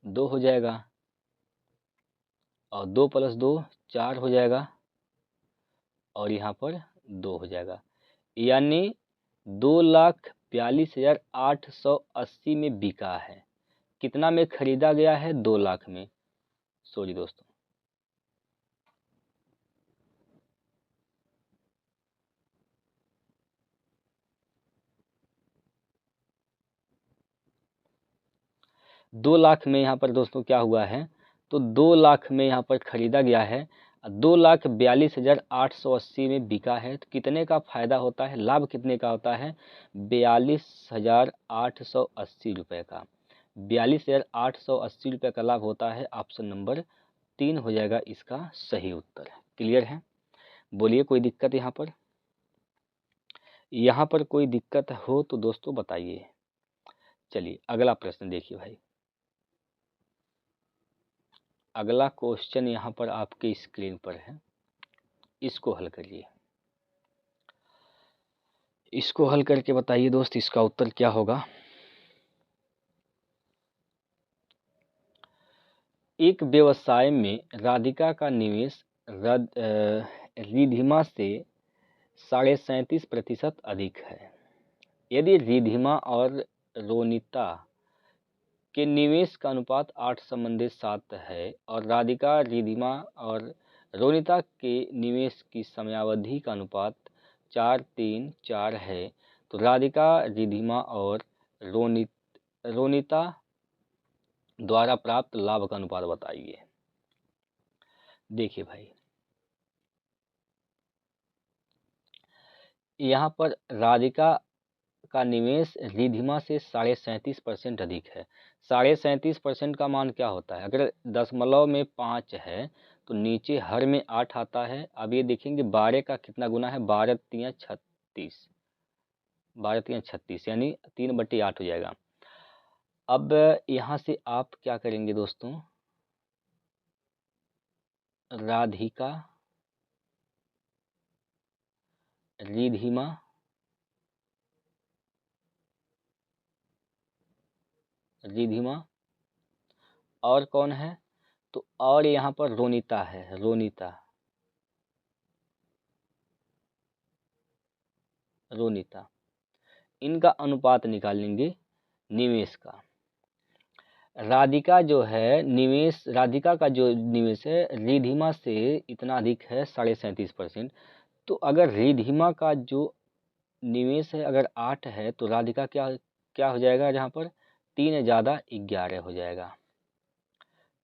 2 हो जाएगा, और 2 प्लस 2 4 हो जाएगा, और यहाँ पर 2 हो जाएगा। यानी 2,42,880 में बिका है। कितना में खरीदा गया है? 2 लाख में। सॉरी दोस्तों, 2 लाख में यहाँ पर दोस्तों क्या हुआ है, तो 2 लाख में यहाँ पर खरीदा गया है, 2,42,880 में बिका है। तो कितने का फायदा होता है, लाभ कितने का होता है, 42,880 रुपये का। 42,880 रुपये का लाभ होता है। ऑप्शन नंबर 3 हो जाएगा इसका सही उत्तर। क्लियर है? बोलिए कोई दिक्कत यहाँ पर? यहाँ पर कोई दिक्कत हो तो दोस्तों बताइए। चलिए अगला प्रश्न देखिए भाई। अगला क्वेश्चन यहाँ पर आपके स्क्रीन पर है, इसको हल करिए। इसको हल करके बताइए दोस्त इसका उत्तर क्या होगा। एक व्यवसाय में राधिका का निवेश रिधिमा से 37.5% अधिक है। यदि रिधिमा और रोनिता के निवेश का अनुपात 8:7 है और राधिका, रिधिमा और रोनिता के निवेश की समयावधि का अनुपात 4:3:4 है, तो राधिका, रिधिमा और रोनिता द्वारा प्राप्त लाभ का अनुपात बताइए। देखिए भाई, यहाँ पर राधिका का निवेश रिधिमा से 37.5% अधिक है। 37.5% का मान क्या होता है, अगर दशमलव में 5 है तो नीचे हर में 8 आता है। अब ये देखेंगे 12 का कितना गुना है, 12×3=36, 12×3=36 यानी 3/8 हो जाएगा। अब यहाँ से आप क्या करेंगे दोस्तों, राधिका, रिधिमा और कौन है, तो और यहाँ पर रोनिता है, रोनिता, इनका अनुपात निकालेंगे निवेश का। राधिका जो है निवेश, राधिका का जो निवेश है रिधिमा से इतना अधिक है 37.5%। तो अगर रिधिमा का जो निवेश है अगर 8 है तो राधिका क्या हो जाएगा, यहाँ पर 3 + 11 हो जाएगा।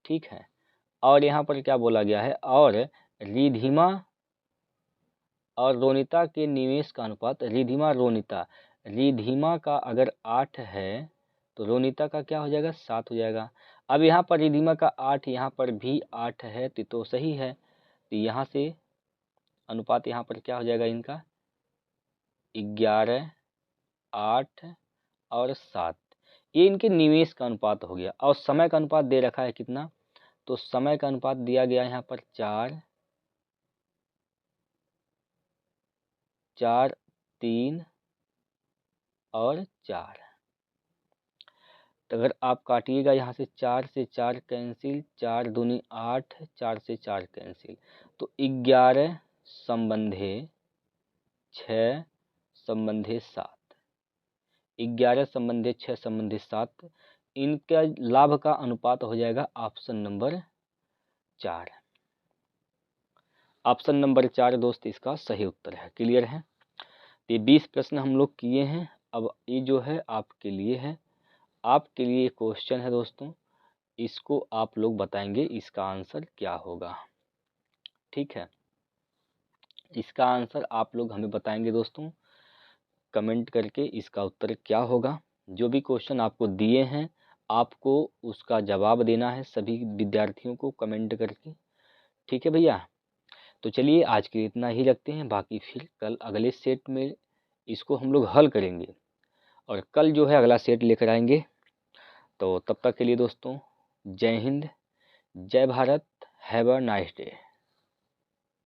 ठीक है, और यहाँ पर क्या बोला गया है, और रिधिमा और रोनिता के निवेश का अनुपात, रिधिमा का अगर 8 है तो रोनिता का क्या हो जाएगा, 7 हो जाएगा। अब यहाँ पर रिधिमा का 8, यहाँ पर भी 8 है तो सही है। तो यहाँ से अनुपात यहाँ पर क्या हो जाएगा इनका, 11, 8 और 7, ये इनके निवेश का अनुपात हो गया। और समय का अनुपात दे रखा है कितना, तो समय का अनुपात दिया गया यहाँ पर 4, 3 और 4। तो अगर आप काटिएगा यहाँ से 4 से 4 कैंसिल, 4 दूनी 8, 4 से 4 कैंसिल, तो 11 संबंधे 6 संबंधे 7, 11 संबंधे 6 संबंधे 7, इनका लाभ का अनुपात हो जाएगा ऑप्शन नंबर 4। ऑप्शन नंबर 4 दोस्त इसका सही उत्तर है। क्लियर है? ये 20 प्रश्न हम लोग किए हैं। अब ये जो है आपके लिए है, आपके लिए क्वेश्चन है दोस्तों, इसको आप लोग बताएंगे इसका आंसर क्या होगा। ठीक है, इसका आंसर आप लोग हमें बताएंगे दोस्तों कमेंट करके, इसका उत्तर क्या होगा। जो भी क्वेश्चन आपको दिए हैं आपको उसका जवाब देना है सभी विद्यार्थियों को कमेंट करके। ठीक है भैया, तो चलिए आज के लिए इतना ही रखते हैं, बाकी फिर कल अगले सेट में इसको हम लोग हल करेंगे और कल जो है अगला सेट लेकर आएंगे। तो तब तक के लिए दोस्तों जय हिंद, जय Bharat, have a nice day.